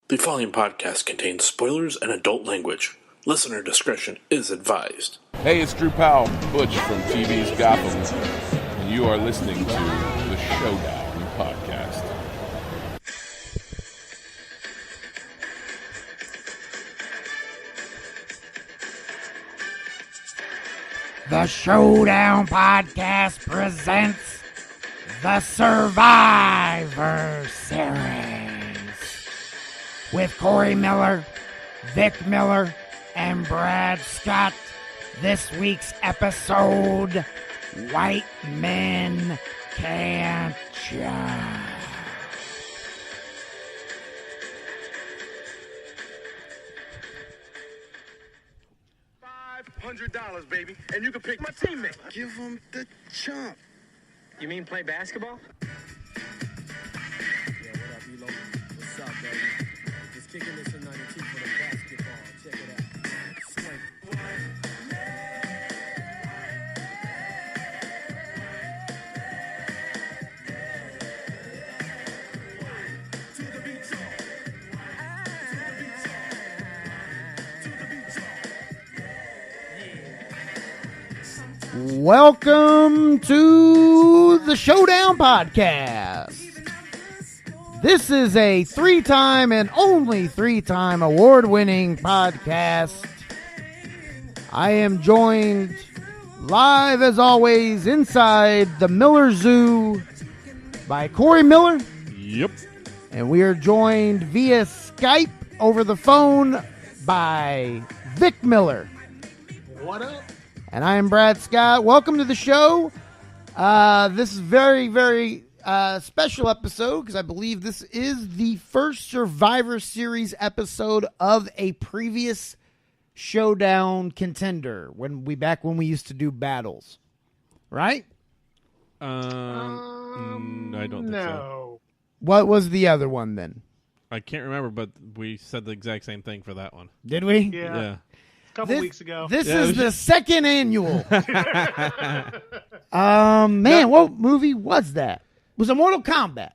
The following podcast contains spoilers and adult language. Listener discretion is advised. Hey, it's Drew Powell, Butch from TV's Gotham, and you are listening to the Showdown Podcast. The Showdown Podcast presents the Survivor Series with Corey Miller, Vic Miller, and Brad Scott. This week's episode, White Men Can't Jump. $500, baby, and you can pick my teammate. Give him the chump. You mean play basketball? Yeah, what up, Elo? What's up, baby? Just kicking this in 92 for the basketball. Check it out. Swing. Welcome to the Showdown Podcast. This is a three-time and only three-time award-winning podcast. I am joined live, as always, inside the Miller Zoo by Corey Miller. Yep. And we are joined via Skype over the phone by Vic Miller. What up? And I am Brad Scott. Welcome to the show. This is very, very special episode because I believe this is the first Survivor Series episode of a previous Showdown contender when we used to do battles, right? I don't think so. What was the other one then? I can't remember, but we said the exact same thing for that one. Did we? Yeah. Couple weeks ago. This is the second annual. Man, what movie was that? It was a Mortal Kombat.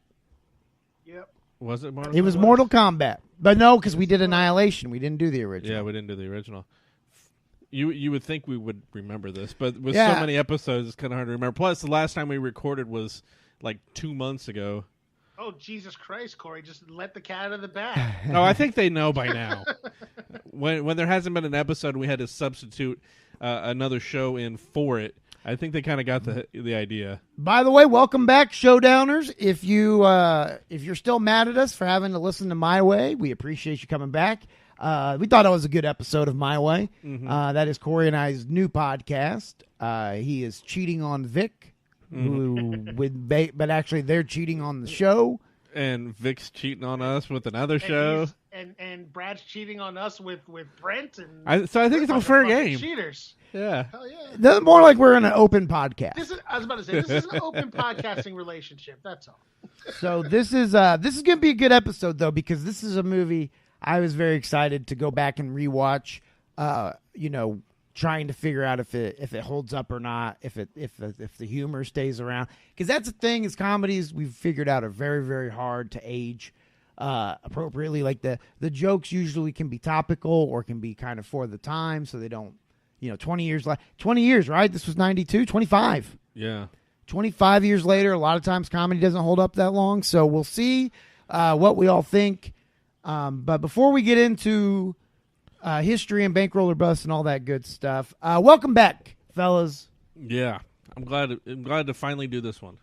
Yep. Was it Mortal It was Kombat? Mortal Kombat. But no, because we did Annihilation. We didn't do the original. Yeah, we didn't do the original. You would think we would remember this, but with Yeah. so many episodes, it's kind of hard to remember. Plus, the last time we recorded was like 2 months ago. Oh, Jesus Christ, Corey. Just let the cat out of the bag. Oh, I think they know by now. When there hasn't been an episode, we had to substitute another show in for it. I think they kind of got the idea. By the way, welcome back, Showdowners. If you're still mad at us for having to listen to My Way, we appreciate you coming back. We thought it was a good episode of My Way. Mm-hmm. That is Corey and I's new podcast. He is cheating on Vic, but actually they're cheating on the show. And Vic's cheating on us with another show. And Brad's cheating on us with Brent. And So I think it's a fair game. Cheaters. Yeah. Hell yeah. They're more like we're in an open podcast. I was about to say, this is an open podcasting relationship. That's all. So this is going to be a good episode, though, because this is a movie I was very excited to go back and rewatch. Trying to figure out if it holds up or not, if the humor stays around, because that's the thing is comedies we've figured out are very, very hard to age appropriately. Like the jokes usually can be topical or can be kind of for the time, so they don't 20 years, right? This was 92, 25. Yeah. 25 years later, a lot of times comedy doesn't hold up that long. So we'll see what we all think. But before we get into history and bankroll or bust and all that good stuff, welcome back, fellas. Yeah. I'm glad to finally do this one.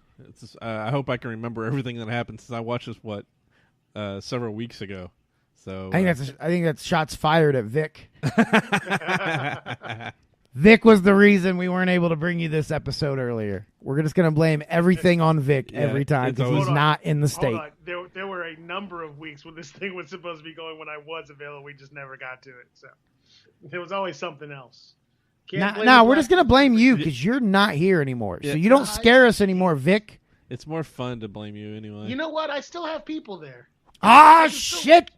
I hope I can remember everything that happened since I watched this several weeks ago. So I think that's shots fired at Vic. Vic was the reason we weren't able to bring you this episode earlier. We're just going to blame everything on Vic every time because he's not in the state. Hold on. There were a number of weeks when this thing was supposed to be going when I was available. We just never got to it. So there was always something else. We're just going to blame you because you're not here anymore. So you don't scare us anymore, Vic. It's more fun to blame you anyway. You know what? I still have people there. Shit.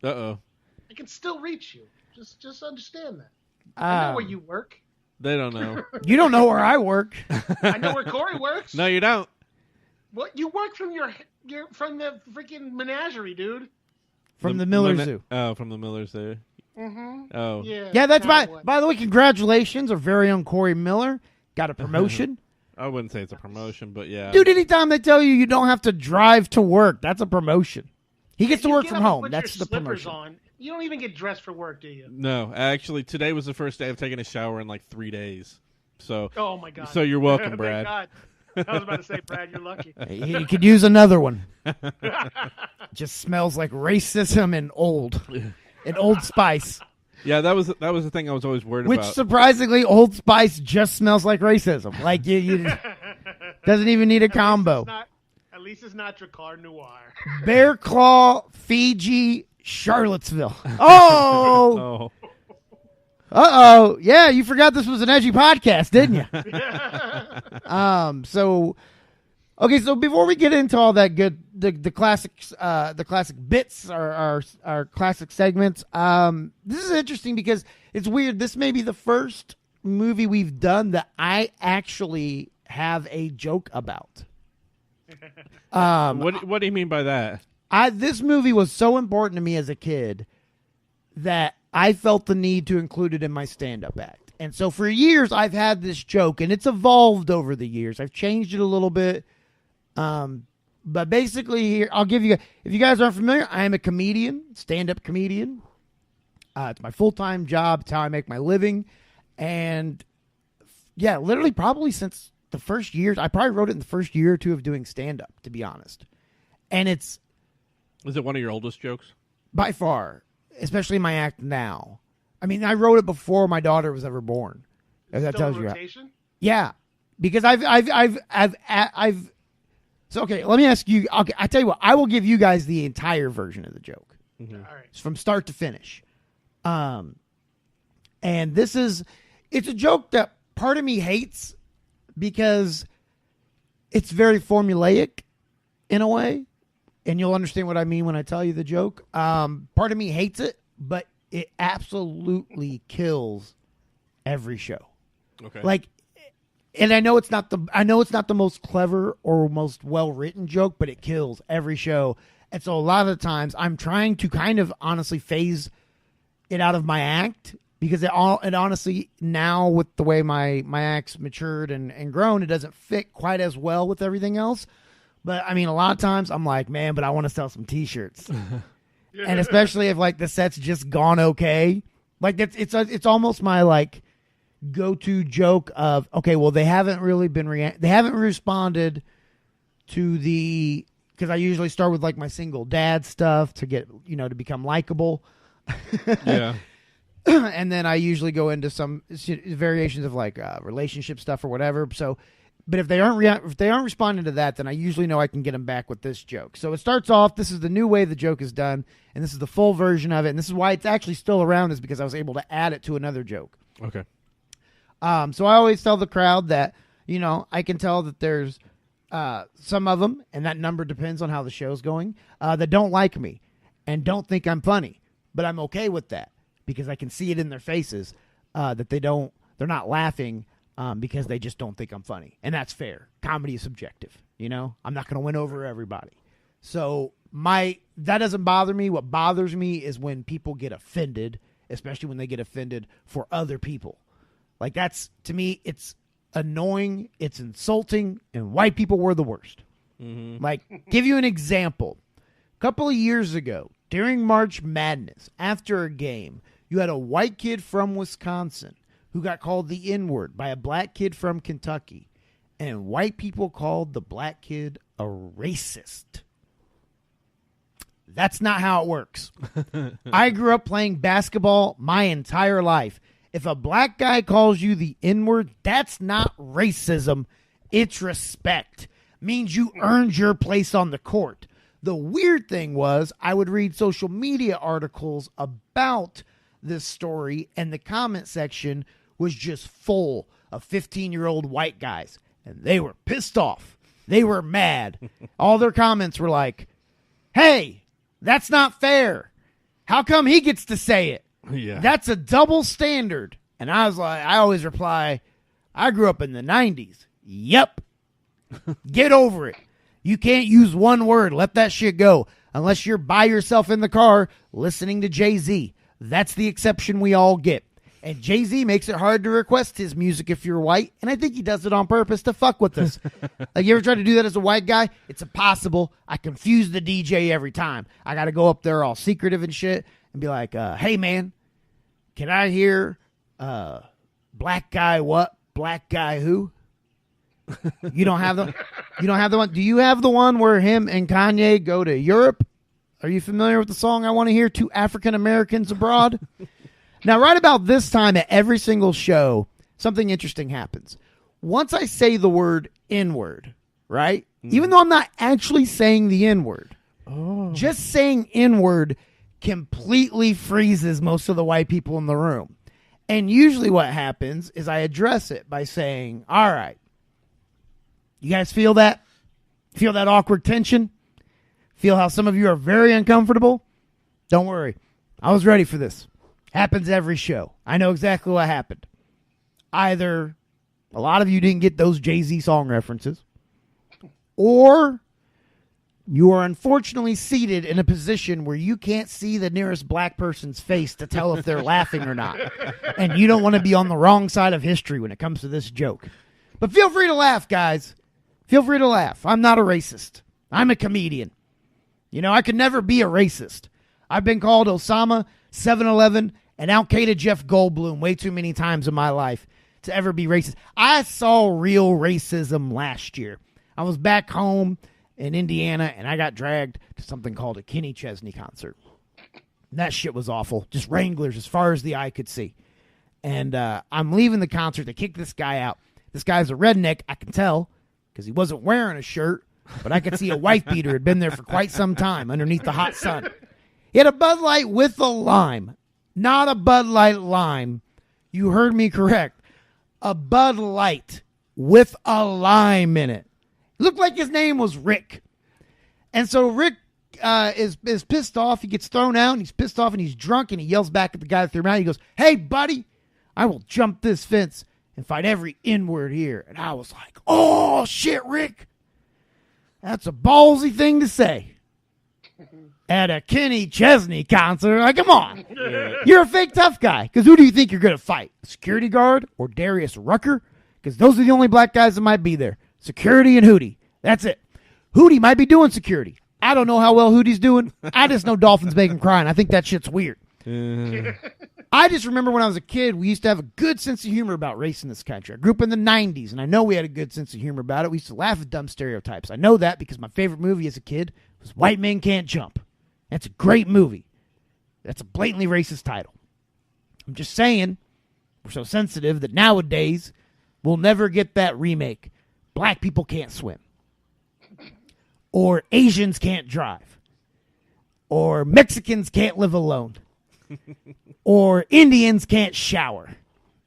Uh-oh. I can still reach you. Just understand that. I know where you work. They don't know. You don't know where I work. I know where Corey works. No, you don't. What? You work from from the freaking menagerie, dude. from the Miller Lynette- Zoo. Oh, from the Miller Zoo. Mm-hmm. Oh. Yeah, that's now by what? by the way, congratulations, our very own Corey Miller got a promotion. I wouldn't say it's a promotion, but yeah. Dude, anytime they tell you don't have to drive to work, that's a promotion. He gets to You work get from up and home. put That's your the slippers promotion. on. You don't even get dressed for work, do you? No, actually, today was the first day I've taken a shower in like 3 days. So, Oh my god! So you're welcome, Thank Brad. God. I was about to say, Brad, you're lucky. He could use another one. Just smells like racism and Old Spice. yeah, that was the thing I was always worried Which about. surprisingly, Old Spice just smells like racism. Like you doesn't even need a combo. At least it's not Dracar Noir. Bear Claw, Fiji, Charlottesville. Oh, Oh, uh-oh. Yeah, you forgot this was an edgy podcast, didn't you? So okay, so before we get into all that good the classics the classic bits our classic segments, this is interesting because it's weird. This may be the first movie we've done that I actually have a joke about. what do you mean by that? This movie was so important to me as a kid that I felt the need to include it in my stand-up act. And so for years, I've had this joke, and it's evolved over the years. I've changed it a little bit. But basically, here, I'll give you, if you guys aren't familiar, I am a comedian, stand-up comedian. It's my full-time job. It's how I make my living. And yeah, literally probably since the first years, I probably wrote it in the first year or two of doing stand-up, to be honest. And it's Is it one of your oldest jokes? by far, especially my act now. I mean, I wrote it before my daughter was ever born. If that Still tells in you. rotation? Yeah, because I've. So okay, let me ask you. Okay, I tell you what, I will give you guys the entire version of the joke. All right. It's from start to finish. And it's a joke that part of me hates because it's very formulaic in a way, and you'll understand what I mean when I tell you the joke. Part of me hates it, but it absolutely kills every show. Okay. Like, and I know it's not the most clever or most well written joke, but it kills every show. And so a lot of the times I'm trying to kind of honestly phase it out of my act because it honestly now with the way my act's matured and grown, it doesn't fit quite as well with everything else. But I mean, a lot of times I'm like, man, but I want to sell some T-shirts, and especially if like the set's just gone okay, like it's almost my like go-to joke of okay, well they haven't really been they haven't responded to the because I usually start with like my single dad stuff to get to become likable. Yeah. And then I usually go into some variations of like relationship stuff or whatever. So, but if they aren't responding to that, then I usually know I can get them back with this joke. So it starts off. This is the new way the joke is done, and this is the full version of it. And this is why it's actually still around, is because I was able to add it to another joke. Okay. So I always tell the crowd that I can tell that there's some of them, and that number depends on how the show's going, that don't like me and don't think I'm funny, but I'm okay with that. Because I can see it in their faces that they're not laughing because they just don't think I'm funny. And that's fair. Comedy is subjective, I'm not going to win over everybody. So that doesn't bother me. What bothers me is when people get offended, especially when they get offended for other people. Like that's, to me, it's annoying, it's insulting, and white people were the worst. Mm-hmm. Like, give you an example. A couple of years ago, during March Madness, after a game, you had a white kid from Wisconsin who got called the N-word by a black kid from Kentucky. And white people called the black kid a racist. That's not how it works. I grew up playing basketball my entire life. If a black guy calls you the N-word, that's not racism. It's respect. Means you earned your place on the court. The weird thing was I would read social media articles about this story, and the comment section was just full of 15-year-old white guys, and they were pissed off. They were mad. All their comments were like, hey, that's not fair. How come he gets to say it? Yeah. That's a double standard. And I was like, I always reply, I grew up in the 90s. Yep. Get over it. You can't use one word. Let that shit go. unless you're by yourself in the car listening to Jay-Z. That's the exception we all get. And Jay-Z makes it hard to request his music if you're white, and I think he does it on purpose to fuck with us. Like, you ever try to do that as a white guy? It's impossible. I confuse the DJ every time. I got to go up there all secretive and shit and be like, hey, man, can I hear black guy what? Black guy who? You don't have the one? Do you have the one where him and Kanye go to Europe? Are you familiar with the song I want to hear? Two African Americans abroad? Now, right about this time at every single show, something interesting happens. Once I say the word N-word, right? Even though I'm not actually saying the N-word, just saying N-word completely freezes most of the white people in the room. And usually what happens is I address it by saying, all right, you guys feel that? Feel that awkward tension? Feel how some of you are very uncomfortable? Don't worry. I was ready for this. Happens every show. I know exactly what happened. Either a lot of you didn't get those Jay-Z song references, or you are unfortunately seated in a position where you can't see the nearest black person's face to tell if they're laughing or not. And you don't want to be on the wrong side of history when it comes to this joke. But feel free to laugh, guys. Feel free to laugh. I'm not a racist. I'm a comedian. You know, I could never be a racist. I've been called Osama, 7-Eleven, and Al-Qaeda Jeff Goldblum way too many times in my life to ever be racist. I saw real racism last year. I was back home in Indiana, and I got dragged to something called a Kenny Chesney concert. And that shit was awful. Just Wranglers as far as the eye could see. And I'm leaving the concert. They kick this guy out. This guy's a redneck, I can tell, because he wasn't wearing a shirt, but I could see a wife beater had been there for quite some time underneath the hot sun. He had a Bud Light with a lime. Not a Bud Light lime. You heard me correct. A Bud Light with a lime in it. Looked like his name was Rick. And so Rick is pissed off. He gets thrown out, and he's pissed off, and he's drunk, and he yells back at the guy that threw him out. He goes, hey, buddy, I will jump this fence and fight every N-word here. And I was like, oh, shit, Rick. That's a ballsy thing to say. At a Kenny Chesney concert. Like, come on. You're a fake tough guy. Because who do you think you're going to fight? A security guard or Darius Rucker? Because those are the only black guys that might be there. Security and Hootie. That's it. Hootie might be doing security. I don't know how well Hootie's doing. I just know Dolphins make him cry, and I think that shit's weird. I just remember when I was a kid, we used to have a good sense of humor about race in this country. I grew up in the 90s, and I know we had a good sense of humor about it. We used to laugh at dumb stereotypes. I know that because my favorite movie as a kid was White Men Can't Jump. That's a great movie. That's a blatantly racist title. I'm just saying, we're so sensitive that nowadays we'll never get that remake. Black people can't swim. Or Asians can't drive. Or Mexicans can't live alone. Or Indians can't shower.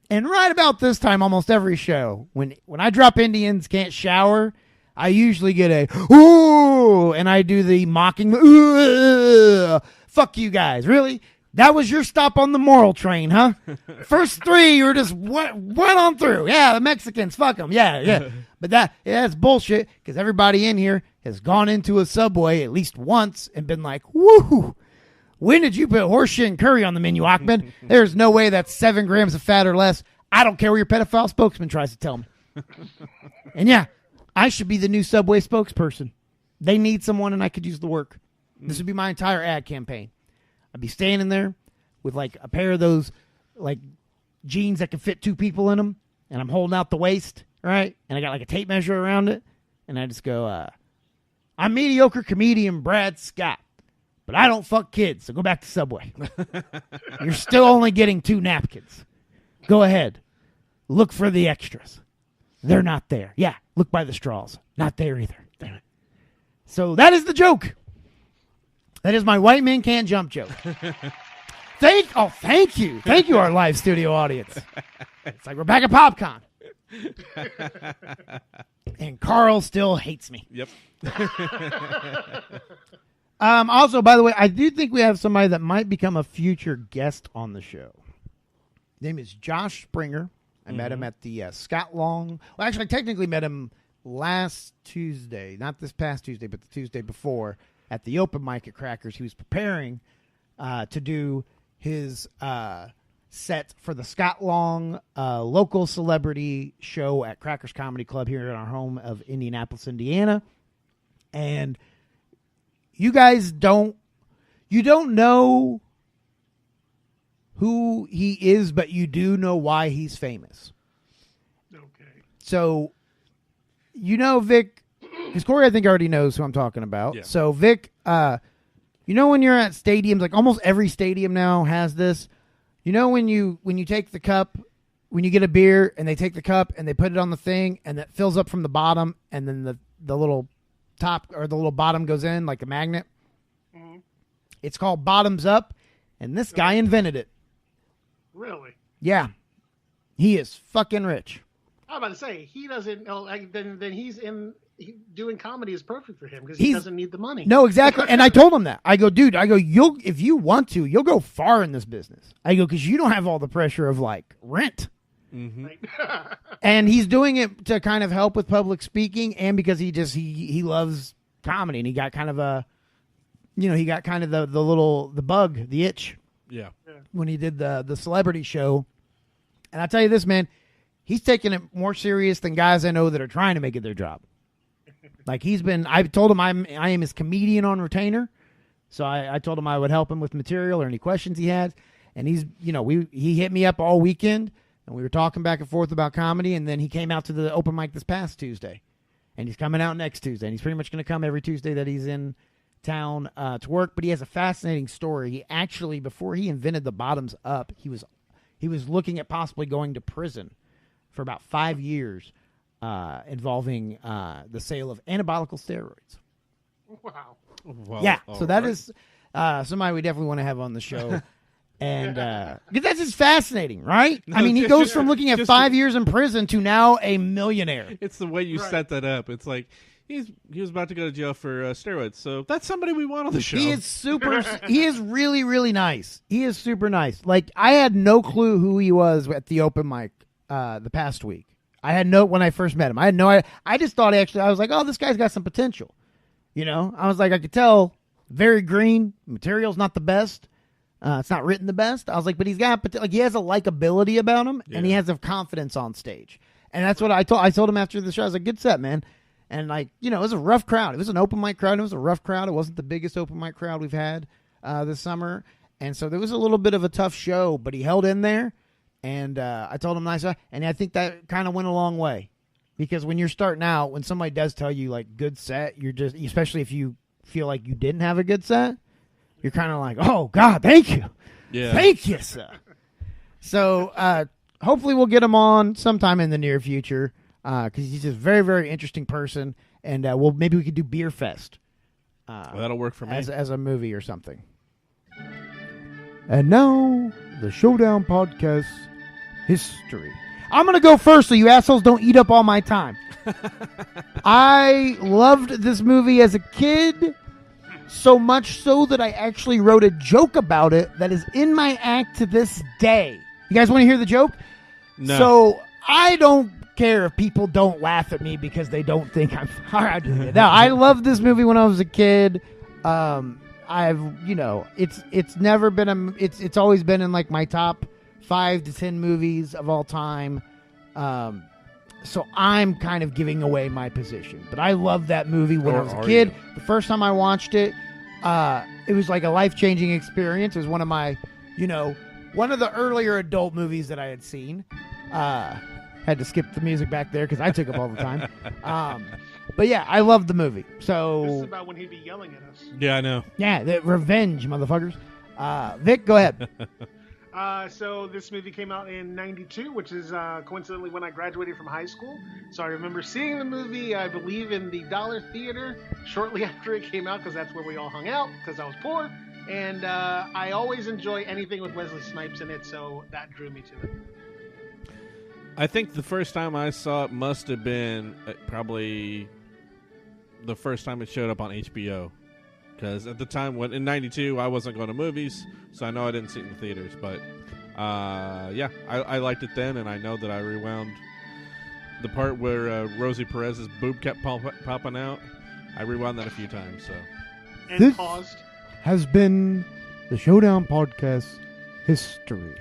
And right about this time, almost every show, when I drop Indians can't shower, I usually get a, ooh, and I do the mocking, ooh, fuck you guys. Really? That was your stop on the moral train, huh? First three, you were just went on through. Yeah, the Mexicans, fuck them. Yeah. But that's bullshit, because everybody in here has gone into a Subway at least once and been like, woo, when did you put horseshit and curry on the menu, Ahmed? There's no way that's 7 grams of fat or less. I don't care what your pedophile spokesman tries to tell me. And yeah, I should be the new Subway spokesperson. They need someone, and I could use the work. This would be my entire ad campaign. I'd be standing there with like a pair of those like jeans that can fit 2 people in them, and I'm holding out the waist, right? And I got like a tape measure around it, and I just go, I'm mediocre comedian Brad Scott, but I don't fuck kids, so go back to Subway. You're still only getting 2 napkins. Go ahead. Look for the extras. They're not there. Yeah, look by the straws. Not there either. Damn it. So that is the joke. That is my white men can't jump joke. Thank you. Thank you, our live studio audience. It's like Rebecca PopCon. And Carl still hates me. Yep. Also, by the way, I do think we have somebody that might become a future guest on the show. His name is Josh Springer. I met him at the Scott Long. Well, actually, I technically met him last Tuesday. Not this past Tuesday, but the Tuesday before. at the open mic at Crackers. He was preparing to do his set for the Scott Long local celebrity show at Crackers Comedy Club here in our home of Indianapolis, Indiana. And you guys don't know who he is, but you do know why he's famous. Okay. So, Vic, because Corey, I think, already knows who I'm talking about. Yeah. So, Vic, when you're at stadiums, like almost every stadium now has this. When you take the cup, when you get a beer and they take the cup and they put it on the thing and that fills up from the bottom and then the little top or the little bottom goes in like a magnet. Mm-hmm. It's called bottoms up, and this guy invented it. Really? Yeah. He is fucking rich. I was about to say, he doesn't know, then he's doing comedy is perfect for him because he doesn't need the money. No, exactly. And I told him that. I go, dude, if you want to, you'll go far in this business. I go, because you don't have all the pressure of like rent. Mm-hmm. And he's doing it to kind of help with public speaking and because he loves comedy and he got kind of the bug, the itch. Yeah. When he did the celebrity show. And I tell you this, man, he's taking it more serious than guys I know that are trying to make it their job. Like I told him I am his comedian on retainer. So I told him I would help him with material or any questions he had. And he hit me up all weekend and we were talking back and forth about comedy. And then he came out to the open mic this past Tuesday and he's coming out next Tuesday. And he's pretty much going to come every Tuesday that he's in town to work. But he has a fascinating story. He actually, before he invented the bottoms up, he was looking at possibly going to prison for about 5 years involving the sale of anabolical steroids. Wow. Well, Yeah, so that right. is somebody we definitely want to have on the show. And because that's just fascinating, right? No, I mean, he just- goes just- from looking at just- 5 years in prison to now a millionaire. It's the way you set that up. It's like he was about to go to jail for steroids, so that's somebody we want on the show. He is really, really nice. He is super nice. Like, I had no clue who he was at the open mic the past week. When I first met him. I had no idea. I just thought I was like, oh, this guy's got some potential. I was like, I could tell, very green, material's not the best. It's not written the best. I was like, but he's got, he has a likability about him, and he has a confidence on stage. And that's what I told him after the show. I was like, good set, man. And it was a rough crowd. It was an open mic crowd. It was a rough crowd. It wasn't the biggest open mic crowd we've had this summer. And so there was a little bit of a tough show, but he held in there. And I told him nice. And I think that kind of went a long way. Because when you're starting out, when somebody does tell you, like, good set, you're just, especially if you feel like you didn't have a good set, you're kind of like, oh, God, thank you. Yeah. Thank you, sir. So hopefully we'll get him on sometime in the near future because he's a very, very interesting person. And maybe we could do Beer Fest. Well, that'll work for me. As a movie or something. And now, the Showdown Podcast history. I'm going to go first so you assholes don't eat up all my time. I loved this movie as a kid, so much so that I actually wrote a joke about it that is in my act to this day. You guys want to hear the joke? No. So, I don't care if people don't laugh at me because they don't think I'm hard. No, I loved this movie when I was a kid. It's never been it's always been in like my top 5 to 10 movies of all time. So I'm kind of giving away my position, but I loved that movie when I was a kid. The first time I watched it, it was like a life-changing experience. It was one of my, one of the earlier adult movies that I had seen. Had to skip the music back there because I took up all the time. But yeah, I loved the movie. So This is about when he'd be yelling at us. Yeah, I know. yeah, the revenge, motherfuckers. Vic, go ahead. So this movie came out in '92, which is coincidentally when I graduated from high school. So I remember seeing the movie, I believe, in the Dollar Theater shortly after it came out because that's where we all hung out because I was poor. And I always enjoy anything with Wesley Snipes in it, so that drew me to it. I think the first time I saw it must have been probably the first time it showed up on HBO. Because at the time, in '92, I wasn't going to movies, so I know I didn't see it in the theaters. But, yeah, I liked it then, and I know that I rewound the part where Rosie Perez's boob kept popping out. I rewound that a few times, so And This paused. has been the Showdown Podcast history.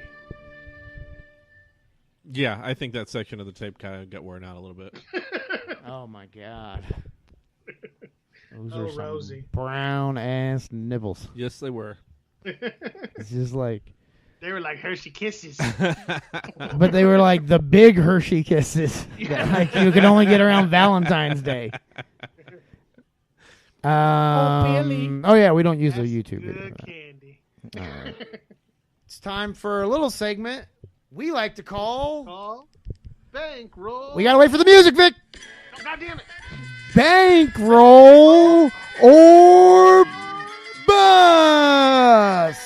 Yeah, I think that section of the tape kind of got worn out a little bit. Oh my god. Those Oh, are some Rosie. brown ass nibbles. Yes, they were. It's just like, They were like Hershey Kisses. but they were like the big Hershey kisses that like you could only get around Valentine's Day. Oh yeah, we don't use the That's YouTube video. good for that. candy. All right. It's time for a little segment we like to call. Call bankroll. We gotta wait for the music, Vic. Oh, God damn it. Bankroll or bust.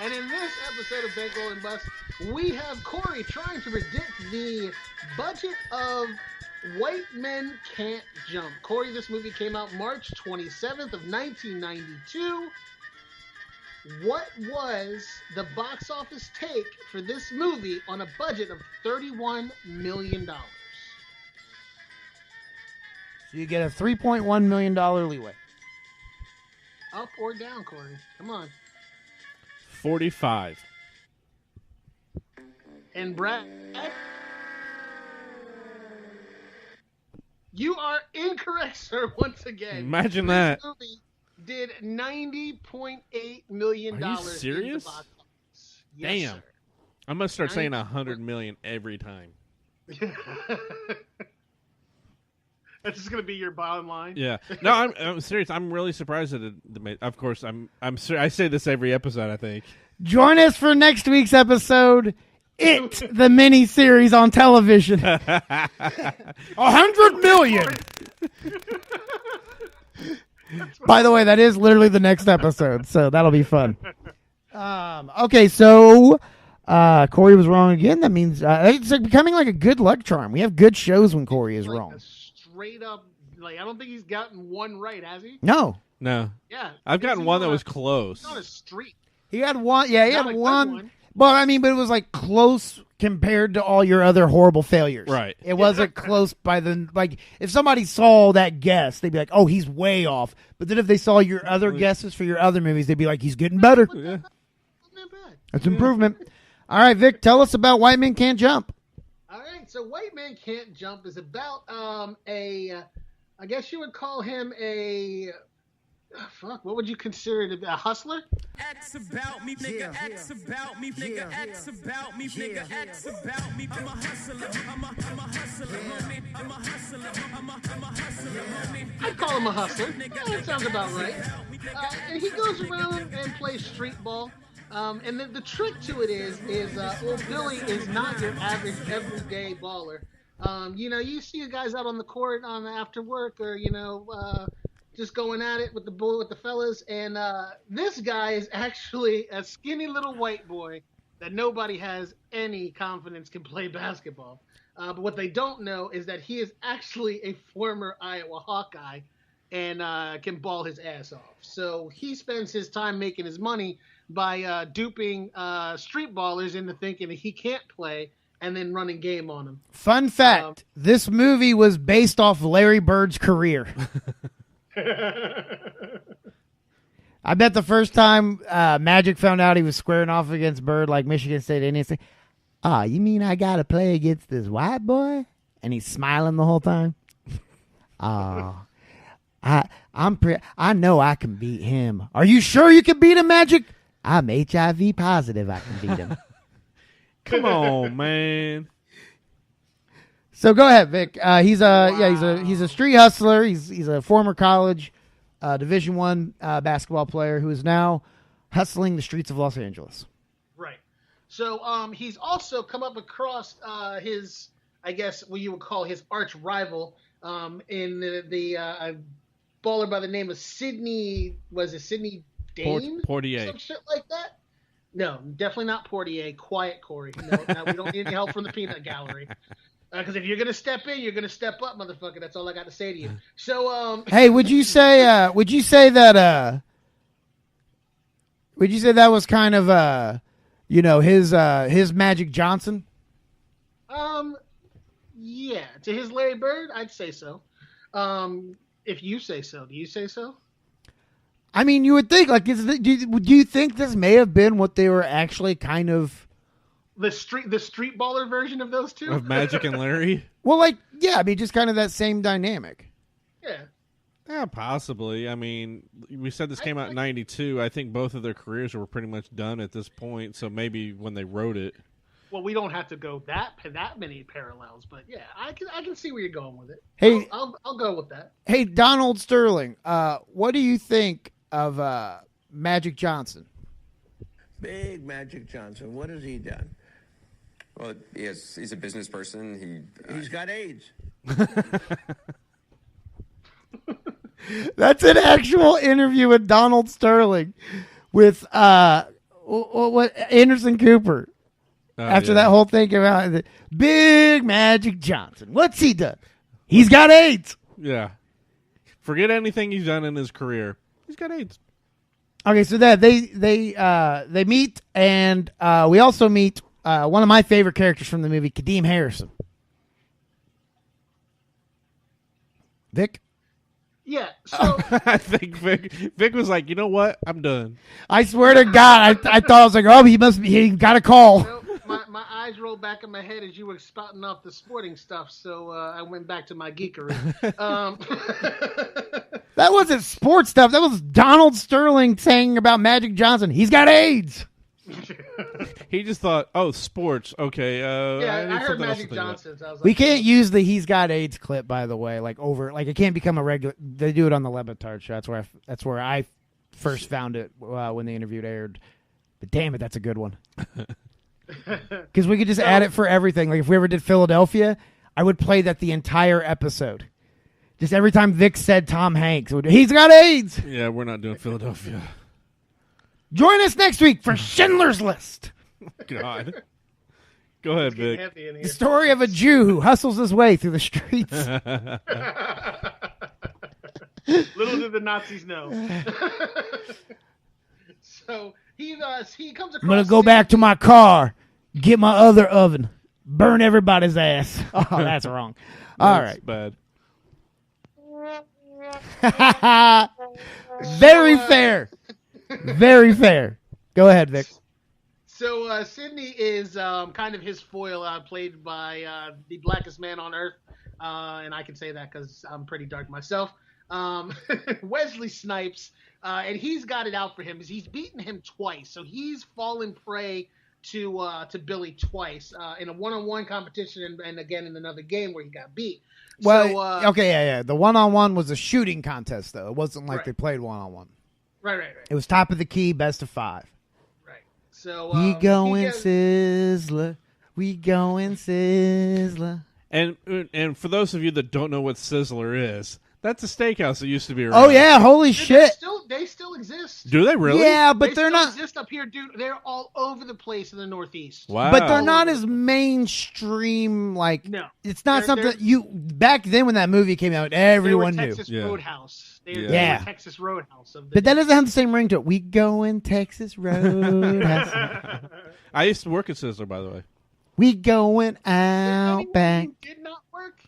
And in this episode of Bankroll and Bust, we have Corey trying to predict the budget of White Men Can't Jump. Corey, this movie came out March 27th of 1992. What was the box office take for this movie on a budget of $31 million? So you get a $3.1 million leeway. Up or down, Corey? Come on. 45. And Brad? You are incorrect, sir, once again. Imagine This that. movie did $90.8 million. Are you in the serious? box office. Yes, Damn. sir. I'm going to start saying 100 million every time. That's just gonna be your bottom line. Yeah. No, I'm serious. I'm really surprised that it made. Of course, I say this every episode, I think. Join us for next week's episode. It, the mini series on television. 100 million. By the way, that is literally the next episode, so that'll be fun. Okay, so Corey was wrong again. That means it's becoming like a good luck charm. We have good shows when Corey is Like wrong. a straight up, like I don't think he's gotten one right, has he? No, No. Yeah. I've gotten He's one that on was a- close. he's on a streak. he had one. Yeah, he Not had a good one. one. But I mean, but it was like close compared to all your other horrible failures. Right. It wasn't close by the like. If somebody saw that guess, they'd be like, "Oh, he's way off." But then if they saw your other guesses for your other movies, they'd be like, "He's getting better." Yeah. Not that bad. That's improvement. All right, Vic, tell us about White Men Can't Jump. All right, so White Man Can't Jump is about I guess you would call him a fuck. What would you consider to be a hustler? X about me, nigga. X about me, nigga. X about me, nigga. X about me. I'm a hustler. I'm a hustler, homie. I'm a hustler. I'm a hustler, homie. I'd call him a hustler. Yeah, that sounds about right. And he goes around and plays street ball. And the trick to it is well, Billy is not your average everyday baller. You see guys out on the court after work, or just going at it with the fellas. And this guy is actually a skinny little white boy that nobody has any confidence can play basketball. But what they don't know is that he is actually a former Iowa Hawkeye and can ball his ass off. So he spends his time making his money by duping street ballers into thinking that he can't play and then running game on them. Fun fact: this movie was based off Larry Bird's career. I bet the first time Magic found out he was squaring off against Bird, like Michigan State Indians, you mean I got to play against this white boy? And he's smiling the whole time. I know I can beat him. Are you sure you can beat him, Magic? I'm HIV positive. I can beat him. Come on, man. So go ahead, Vic. He's a street hustler. He's a former college Division I basketball player who is now hustling the streets of Los Angeles. Right. So he's also come up across his, I guess what you would call his arch rival in the baller by the name of Sidney. Was it Sidney Dane? Portier. Some shit like that. No, definitely not Portier. Quiet, Corey. No, we don't need any help from the peanut gallery. Because if you're gonna step in, you're gonna step up, motherfucker. That's all I got to say to you. So, Hey, would you say that was kind of his Magic Johnson? Yeah, to his Larry Bird, I'd say so. If you say so, do you say so? I mean, you would think, like, do you think this may have been what they were actually kind of... The street baller version of those two? Of Magic and Larry? Well, like, yeah, I mean, just kind of that same dynamic. Yeah. Yeah, possibly. I mean, we said this came out in 92. I think both of their careers were pretty much done at this point, so maybe when they wrote it. Well, we don't have to go that many parallels, but yeah, I can see where you're going with it. Hey, I'll go with that. Hey, Donald Sterling, what do you think of Magic Johnson? Big Magic Johnson. What has he done? Well, he's a business person. He's got AIDS. That's an actual interview with Donald Sterling with what Anderson Cooper. After that whole thing came out, Big Magic Johnson. What's he done? He's got AIDS. Yeah. Forget anything he's done in his career. He's got AIDS. Okay, so that they meet, and we also meet one of my favorite characters from the movie, Kadeem Harrison. Vic? Yeah, so... I think Vic was like, you know what? I'm done. I swear to God, I thought, I was like, oh, he got a call. My eyes rolled back in my head as you were spouting off the sporting stuff, so I went back to my geekery. That wasn't sports stuff. That was Donald Sterling saying about Magic Johnson. He's got AIDS. He just thought, oh, sports. Okay. Yeah, I heard Magic Johnson. So I was like, We can't use the "he's got AIDS" clip, by the way. Like it can't become a regular. They do it on the Levitard show. That's where I first found it when the interview aired. But damn it, that's a good one. Because we could just add it for everything. Like if we ever did Philadelphia, I would play that the entire episode. Just every time Vic said Tom Hanks, he's got AIDS. Yeah, we're not doing Philadelphia. Join us next week for Schindler's List. God. Go ahead, Vic. The story of a Jew who hustles his way through the streets. Little did the Nazis know. So he comes across... I'm going to go back to my car, get my other oven, burn everybody's ass. Oh, that's wrong. All right. Bad. Very fair. Very fair. Go ahead, Vic. So Sidney is kind of his foil, played by the blackest man on earth, and I can say that because I'm pretty dark myself. Wesley Snipes, and he's got it out for him. He's beaten him twice, so he's fallen prey to Billy twice in a one-on-one competition, and again in another game where he got beat. Well, okay, yeah. The one-on-one was a shooting contest, though. It wasn't like they played one-on-one. Right. It was top of the key, best of 5. Right. So we going Sizzler. We going Sizzler. And for those of you that don't know what Sizzler is, that's a steakhouse that used to be around. Oh yeah, holy shit! They still exist. Do they really? Yeah, but they're not exist up here, dude. They're all over the place in the Northeast. Wow. But they're not as mainstream. Like, no, it's not something you back then when that movie came out, everyone they were knew. Texas Roadhouse. They were Texas Roadhouse. But that doesn't have the same ring to it. We going Texas Roadhouse. I used to work at Sizzler, by the way. We going out back. Did not work.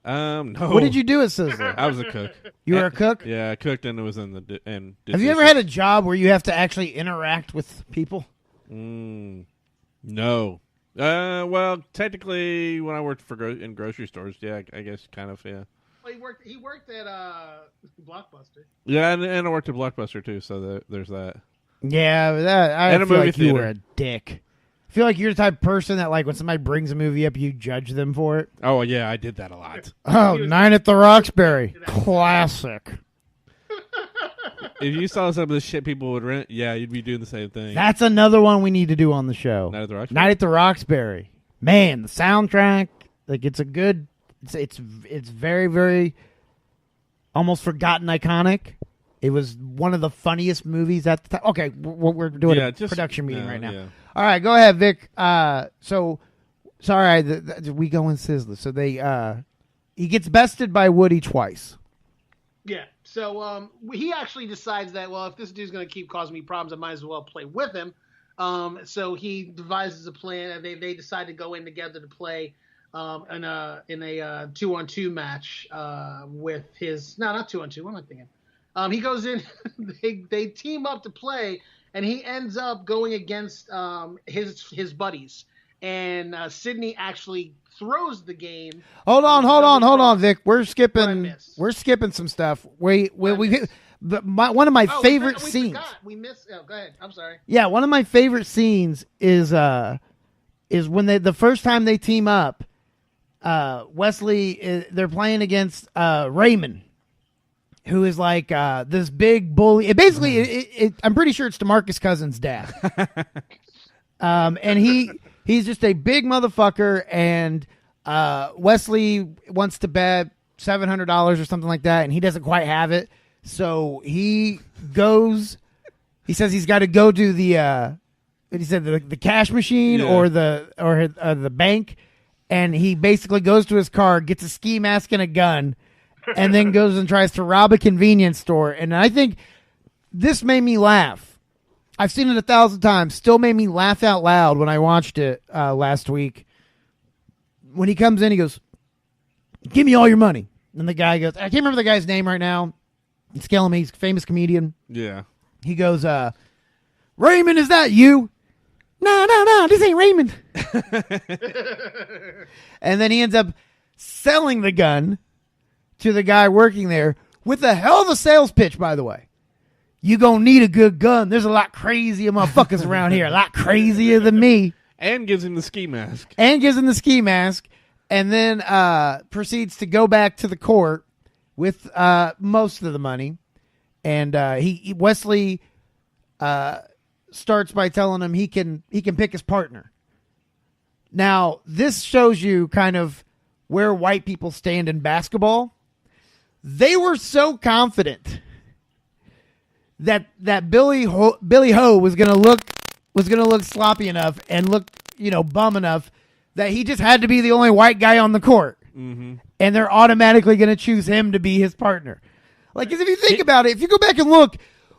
No. What did you do at Sizzler? I was a cook. You were a cook? Yeah, I cooked and it was in the Have you ever had a job where you have to actually interact with people? No. Well, technically, when I worked in grocery stores, yeah, I guess kind of, yeah. Well, he worked at Blockbuster. Yeah, and I worked at Blockbuster too, so there's that. Yeah, I and a feel movie like theater. You were a dick. I feel like you're the type of person that, like, when somebody brings a movie up, you judge them for it. Oh, yeah, I did that a lot. Oh, Nine at the Roxbury. Classic. If you saw some of the shit people would rent, yeah, you'd be doing the same thing. That's another one we need to do on the show. Night at the Roxbury? Night at the Roxbury. Man, the soundtrack, like, it's a good... It's very, very almost forgotten iconic. It was one of the funniest movies at the time. Okay, we're doing a production meeting right now. Yeah. All right, go ahead, Vic. So, sorry, we go in Sizzler. So he gets bested by Woody twice. Yeah. So he actually decides that, well, if this dude's going to keep causing me problems, I might as well play with him. So he devises a plan. They decide to go in together to play in a 2-on-2 match with his... No, not 2-on-2. What am I thinking? He goes in, they team up to play, and he ends up going against his buddies. And Sydney actually throws the game. Hold on, Vic. We're What I skipping. missed? One of my Oh, favorite we scenes. forgot. We missed. Oh, go ahead. I'm sorry. Yeah, one of my favorite scenes is when the first time they team up. Wesley, they're playing against Raymond, who is like this big bully. I'm pretty sure it's DeMarcus Cousins' dad. And he's just a big motherfucker, and Wesley wants to bet $700 or something like that, and he doesn't quite have it. So he goes. He says he's got to go to the cash machine or the bank, and he basically goes to his car, gets a ski mask and a gun, and then goes and tries to rob a convenience store. And I think this made me laugh. I've seen it 1,000 times. Still made me laugh out loud when I watched it last week. When he comes in, he goes, "Give me all your money." And the guy goes, I can't remember the guy's name right now. It's killing me. He's a famous comedian. Yeah. He goes, "Raymond, is that you?" No, this ain't Raymond. And then he ends up selling the gun to the guy working there with a hell of a sales pitch, by the way. You gonna need a good gun. There's a lot crazier motherfuckers around here. A lot crazier than me. And gives him the ski mask. And then proceeds to go back to the court with most of the money. And Wesley starts by telling him he can pick his partner. Now, this shows you kind of where white people stand in basketball. They were so confident that Billy Ho was going to look sloppy enough and look, bum enough that he just had to be the only white guy on the court. Mm-hmm. And they're automatically going to choose him to be his partner. Like, 'cause if you think about it, if you go back and look,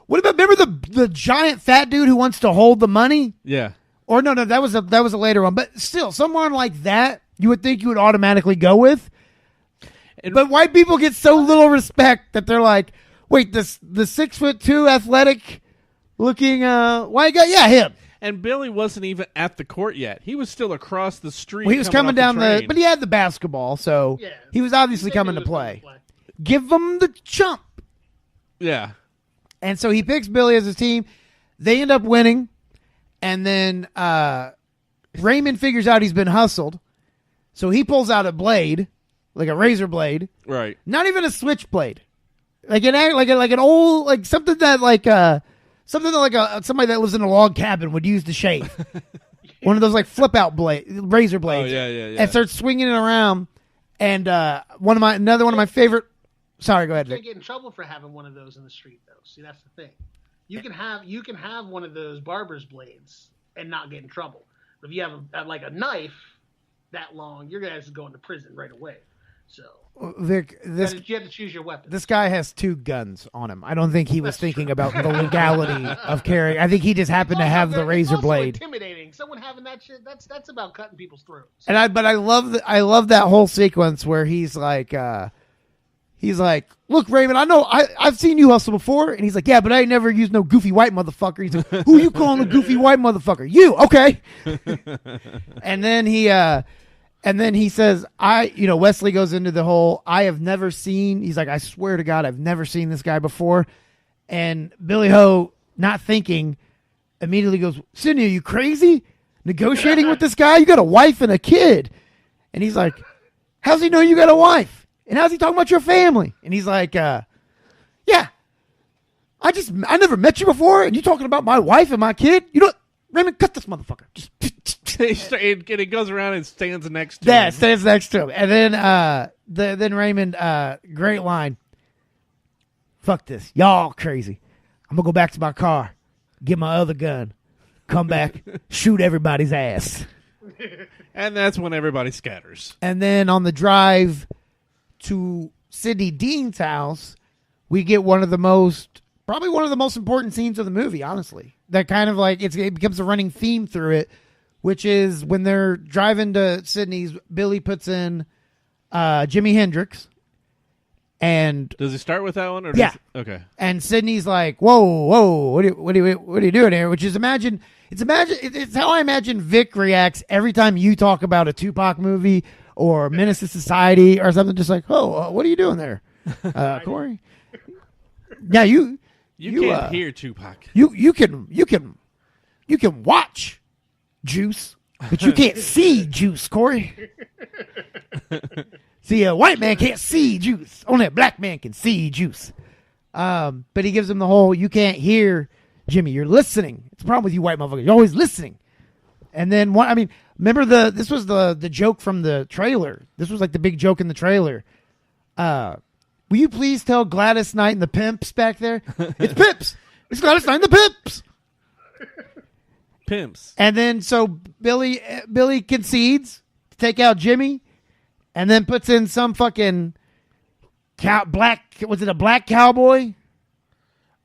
remember the giant fat dude who wants to hold the money? Yeah. Or no, that was a later one. But still, someone like that, you would think you would automatically go with. But white people get so little respect that they're like, wait, the 6'2" athletic looking white guy? Yeah, him. And Billy wasn't even at the court yet. He was still across the street. Well, he was coming down the but he had the basketball, so he was obviously coming to play. Give him the chump. Yeah. And so he picks Billy as his team. They end up winning. And then Raymond figures out he's been hustled. So he pulls out a blade, like a razor blade. Right. Not even a switchblade. Like an old, like something that somebody that lives in a log cabin would use to shave. One of those like flip out razor blades. Oh, yeah. And starts swinging it around. And another one of my favorite. Sorry, go ahead, You Vic. can't get in trouble for having one of those in the street, though. See, that's the thing. You can have one of those barber's blades and not get in trouble. But if you have a knife that long, your guys is going to prison right away. So, Vic, you have to choose your weapon. This guy has 2 guns on him. I don't think he was thinking about the legality of carrying. I think he just happened to have the razor blade. Intimidating. Someone having that shit. That's about cutting people's throats. And I love that whole sequence where he's like, "Look, Raymond, I know I've seen you hustle before," and he's like, "Yeah, but I ain't never used no goofy white motherfucker." He's like, "Who you calling a goofy white motherfucker? You, okay?" And then he says, Wesley goes into the whole, I have never seen, he's like, "I swear to God, I've never seen this guy before." And Billy Ho, not thinking, immediately goes, "Sydney, are you crazy? Negotiating with this guy? You got a wife and a kid." And he's like, "How's he know you got a wife? And how's he talking about your family?" And he's like, "Yeah, I never met you before, and you talking about my wife and my kid? You know what? Raymond, cut this motherfucker." Just and it goes around and stands next to him. Yeah, stands next to him. And then Raymond, great line. "Fuck this. Y'all crazy. I'm going to go back to my car, get my other gun, come back, shoot everybody's ass." And that's when everybody scatters. And then on the drive to Sidney Dean's house, we get probably one of the most important scenes of the movie, honestly. That kind of like, it becomes a running theme through it, which is when they're driving to Sydney's, Billy puts in Jimi Hendrix, And Does he start with that one? Or Yeah. Okay. and Sydney's like, whoa, what are you doing here? Which is it's how I imagine Vic reacts every time you talk about a Tupac movie or Menace to Society or something. Just like, what are you doing there, Corey? Yeah, you can't hear Tupac. You can watch Juice, but you can't see Juice, Corey. See, a white man can't see Juice. Only a black man can see Juice. But he gives him the whole, you can't hear Jimmy. You're listening. It's a problem with you white motherfuckers. You're always listening. And then remember this was the joke from the trailer. This was like the big joke in the trailer. Will you please tell Gladys Knight and the pimps back there? It's Pips. It's Gladys Knight and the Pips. Pimps. And then so Billy concedes to take out Jimmy, and then puts in some fucking was it a black cowboy?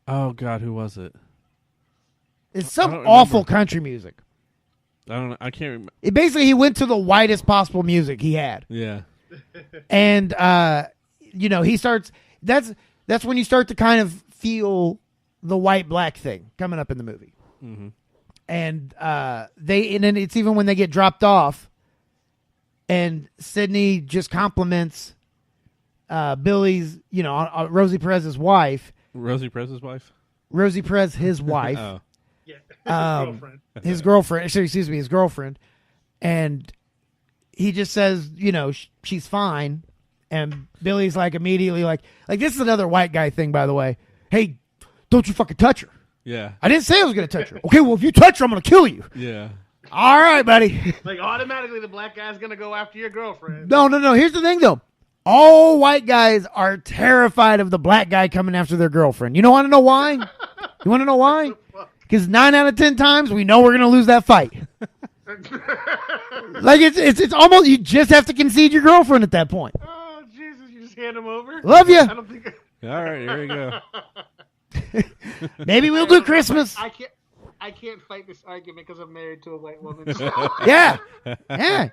Oh God, who was it? It's some awful country music. I don't know. I can't remember. He went to the whitest possible music he had. Yeah. And he starts. That's when you start to kind of feel the white black thing coming up in the movie. Mm-hmm. And then it's even when they get dropped off, and Sydney just compliments Billy's, Rosie Perez's wife. Rosie Perez's wife? Rosie Perez, his wife. Oh. Yeah, girlfriend. His girlfriend. Excuse me, his girlfriend. And he just says, she's fine. And Billy's like immediately like this is another white guy thing, by the way. Hey, don't you fucking touch her. Yeah. I didn't say I was going to touch her. Okay, well, if you touch her, I'm going to kill you. Yeah. All right, buddy. Like, automatically the black guy's going to go after your girlfriend. No. Here's the thing, though. All white guys are terrified of the black guy coming after their girlfriend. You want to know why? You want to know why? Because 9 out of 10 times, we know we're going to lose that fight. Like, it's almost, you just have to concede your girlfriend at that point. Oh, Jesus, you just hand him over? Love you. I don't think... All right, here we go. Maybe we'll do Christmas. I can't fight this argument because I'm married to a white woman. So. Yeah.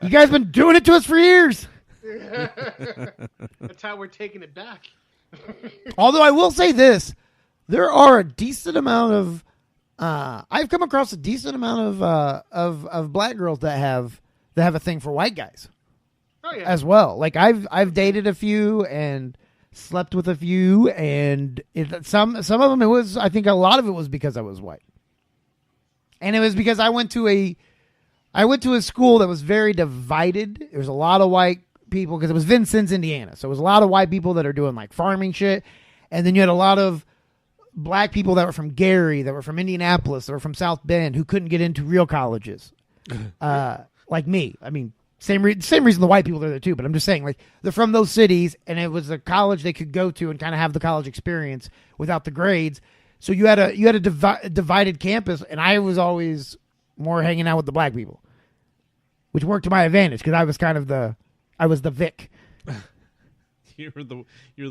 You guys been doing it to us for years. That's how we're taking it back. Although I will say this, there are a decent amount of I've come across a decent amount of black girls that have a thing for white guys. Oh yeah. As well. Like I've dated a few and slept with a few, and some of them I think a lot of it was because I was white. And it was because I went to a school that was very divided. There was a lot of white people because it was Vincennes, Indiana. So it was a lot of white people that are doing like farming shit. And then you had a lot of black people that were from Gary, that were from Indianapolis, that were from South Bend, who couldn't get into real colleges. Like me. I mean, same reason the white people are there too, but I'm just saying, like, they're from those cities, and it was a college they could go to and kind of have the college experience without the grades. So you had a divided campus, and I was always more hanging out with the black people, which worked to my advantage because I was kind of I was the Vic. You were the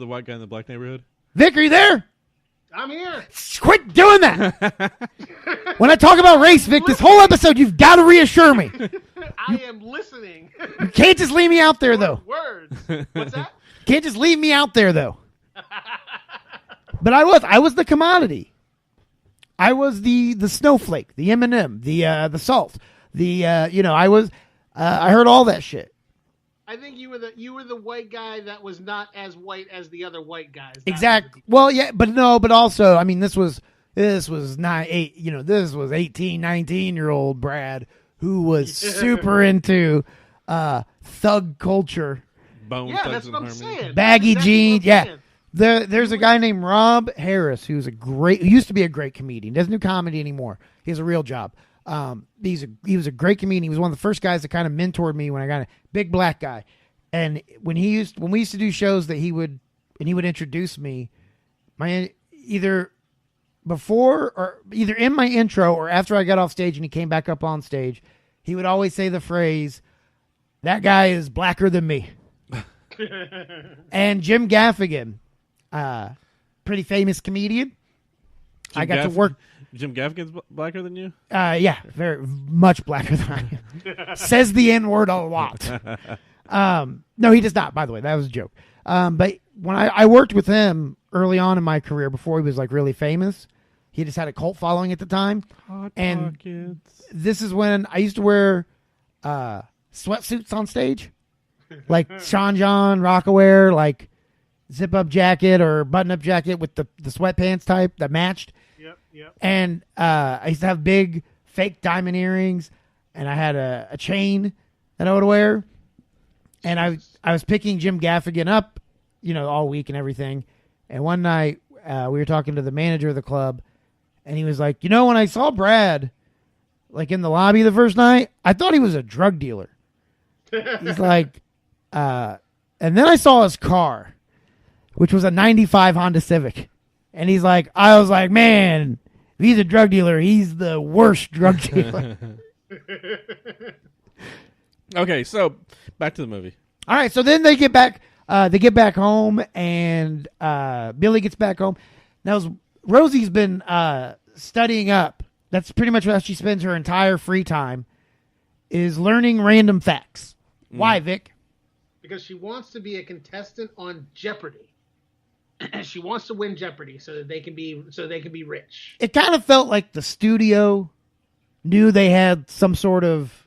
white guy in the black neighborhood? Vic, are you there? I'm here. Quit doing that. When I talk about race, Vic, this whole episode, you've got to reassure me. I am listening. You can't just leave me out there, though. Words. What's that? Can't just leave me out there, though. But I was the commodity. I was the snowflake, the M&M, the salt, I heard all that shit. I think you were the white guy that was not as white as the other white guys. Exactly. Well, yeah, but also, I mean, this was 18, 19-year-old Brad who was super into thug culture. Bone yeah, Thugs that's and what I'm Harmony. saying. Baggy That's exactly jeans, what I'm yeah. saying. There's a guy named Rob Harris who used to be a great comedian. Doesn't do comedy anymore. He has a real job. He was a great comedian. He was one of the first guys that kind of mentored me when I got a big black guy. And when we used to do shows that he would introduce me, either in my intro or after I got off stage and he came back up on stage, he would always say the phrase, "That guy is blacker than me." And Jim Gaffigan, pretty famous comedian. I got to work. Jim Gaffigan's blacker than you? Yeah, very much blacker than I am. Says the N-word a lot. No, he does not, by the way. That was a joke. But when I worked with him early on in my career before he was like really famous, he just had a cult following at the time. Hot And Pockets. this is when I used to wear sweatsuits on stage. Like Sean John, Rockaware, like zip-up jacket or button-up jacket with the sweatpants type that matched. Yep. And I used to have big fake diamond earrings, and I had a chain that I would wear. And I was picking Jim Gaffigan up, all week and everything. And one night we were talking to the manager of the club, and he was like, when I saw Brad, like in the lobby the first night, I thought he was a drug dealer. He's like, and then I saw his car, which was a 95 Honda Civic. And he's like, I was like, man, if he's a drug dealer, he's the worst drug dealer. Okay, so back to the movie. All right, so then they get back home, and Billy gets back home. Now, Rosie's been studying up. That's pretty much how she spends her entire free time, is learning random facts. Why, Vic? Because she wants to be a contestant on Jeopardy. She wants to win Jeopardy so they can be rich. It kind of felt like the studio knew they had some sort of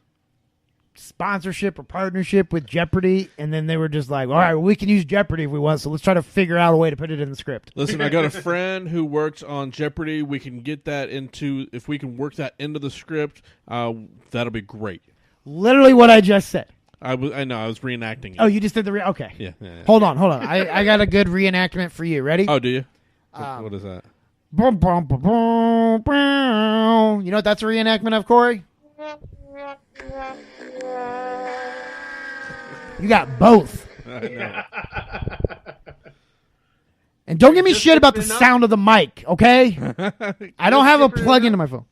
sponsorship or partnership with Jeopardy, and then they were just like, all right, well, we can use Jeopardy if we want, so let's try to figure out a way to put it in the script. Listen, I got a friend who works on Jeopardy. We can get that if we can work that into the script, that'll be great. Literally what I just said. I know, I was reenacting it. Oh, you just did the okay. Yeah. Hold on. I got a good reenactment for you. Ready? Oh, do you? What is that? Boom, boom, boom, boom, boom. You know what that's a reenactment of, Corey? You got both. I know. And don't give me shit about the sound of the mic, okay? I don't have a plug into my phone.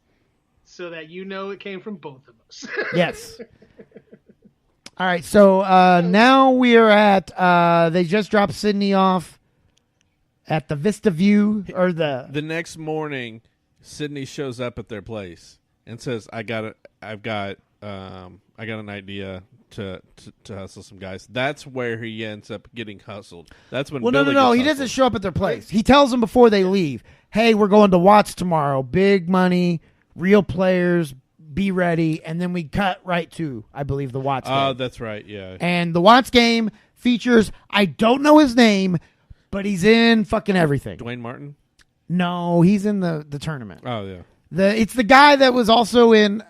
So that it came from both of us. Yes. All right, so now we are at, they just dropped Sydney off at the Vista View, or the next morning, Sydney shows up at their place and says, "I got an idea to hustle some guys." That's where he ends up getting hustled. That's when. Well, Billy no. gets He hustled. doesn't show up at their place. He tells them before they leave, "Hey, we're going to Watts tomorrow. Big money, real players. Be ready." And then we cut right to, I believe, the Watts game. Oh, that's right. Yeah. And the Watts game features, I don't know his name, but he's in fucking everything. Dwayne Martin. No, he's in the tournament. Oh yeah. It's the guy that was also in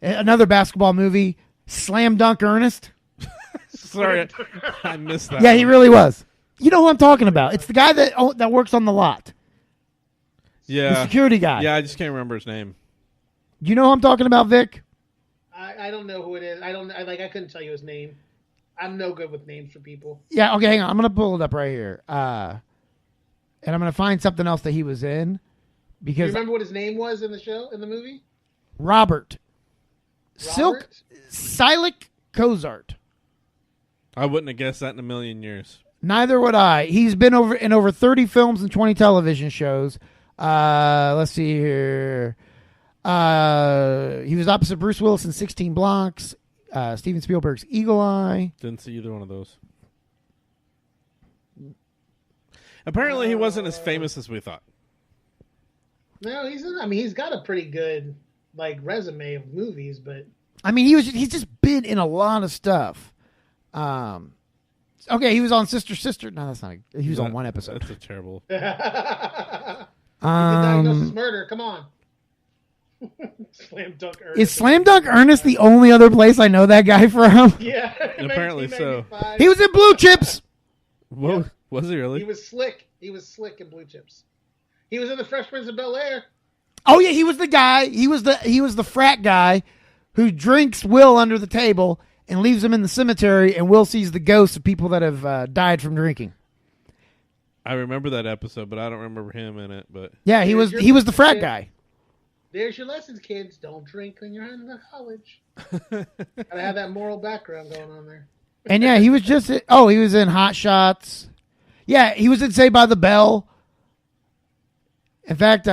another basketball movie, Slam Dunk Ernest. Sorry, I missed that. Yeah, one. he really was. You know who I'm talking about? It's the guy that works on the lot. Yeah. The security guy. Yeah, I just can't remember his name. You know who I'm talking about, Vic? I don't know who it is. I couldn't tell you his name. I'm no good with names for people. Yeah, okay, hang on. I'm going to pull it up right here. And I'm going to find something else that he was in. Do you Because remember what his name was in the movie? Robert. Silik Kozart. I wouldn't have guessed that in a million years. Neither would I. He's been in over 30 films and 20 television shows. Let's see here. He was opposite Bruce Willis in 16 Blocks. Steven Spielberg's Eagle Eye. Didn't see either one of those. Apparently, he wasn't as famous as we thought. No, he's got a pretty good resume of movies, but I mean, he's just been in a lot of stuff. Okay, he was on Sister Sister. No, that's not. He was on one episode. That's a terrible. He's a diagnosis murder. Come on. Slam Dunk Ernest. Is Slam Dunk Ernest the only other place I know that guy from? Yeah. Apparently so. He was in Blue Chips. Whoa, Yep. was he really? He was slick. He was slick in Blue Chips. He was in the Fresh Prince of Bel-Air. Oh yeah, he was the guy. He was the frat guy who drinks Will under the table and leaves him in the cemetery, and Will sees the ghosts of people that have died from drinking. I remember that episode, but I don't remember him in it. But Yeah, he was the frat guy. There's your lessons, kids. Don't drink when you're in college. Gotta have that moral background going on there. And yeah, he was just he was in Hot Shots. Yeah, he was in Saved by the Bell. In fact,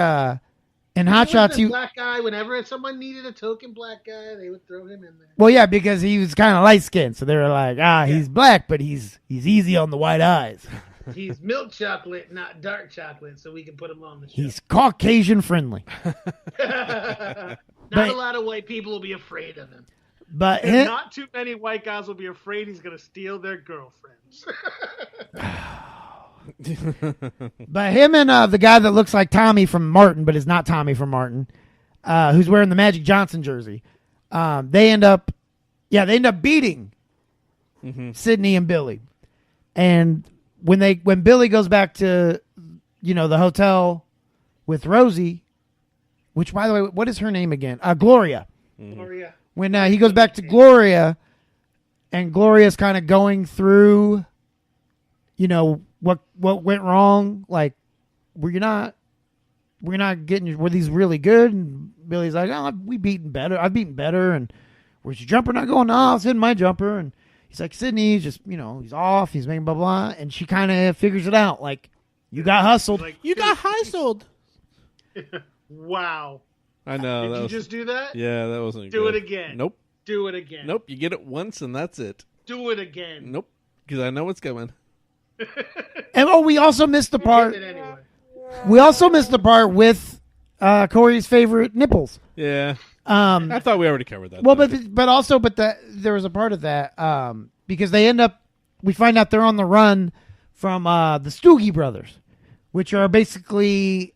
And Hot Shots, he was a black guy. Whenever someone needed a token black guy, they would throw him in there. well, yeah, because he was kind of light skinned, so they were like, he's black, but he's easy on the white eyes. He's milk chocolate, not dark chocolate, so we can put him on the show. He's Caucasian friendly. Not a lot of white people will be afraid of him. But And not too many white guys will be afraid he's going to steal their girlfriends. But him and the guy that looks like Tommy from Martin, but is not Tommy from Martin, who's wearing the Magic Johnson jersey, they end up beating Sydney and Billy. And when Billy goes back to, the hotel with Rosie, which, by the way, what is her name again? Gloria. Gloria. When he goes back to Gloria, and Gloria's kind of going through, what went wrong. Like, were these really good? And Billy's like, oh, I've beaten better. And where's your jumper not going? No, it's in my jumper. And he's like, Sydney's just, he's off. He's making blah, blah. And she kind of figures it out. Like, you got hustled. Like, You got hustled. Wow. I know. Did you just do that? Yeah, that wasn't Do good. it again. Nope. Do it again. Nope. You get it once and that's it. Do it again. Nope. Because I know what's coming. And we also missed the part. Did it anyway. We also missed the part with Corey's favorite nipples. Yeah. I thought we already covered that. Well, though. there was a part of that because we find out they're on the run from the Stoogie brothers, which are basically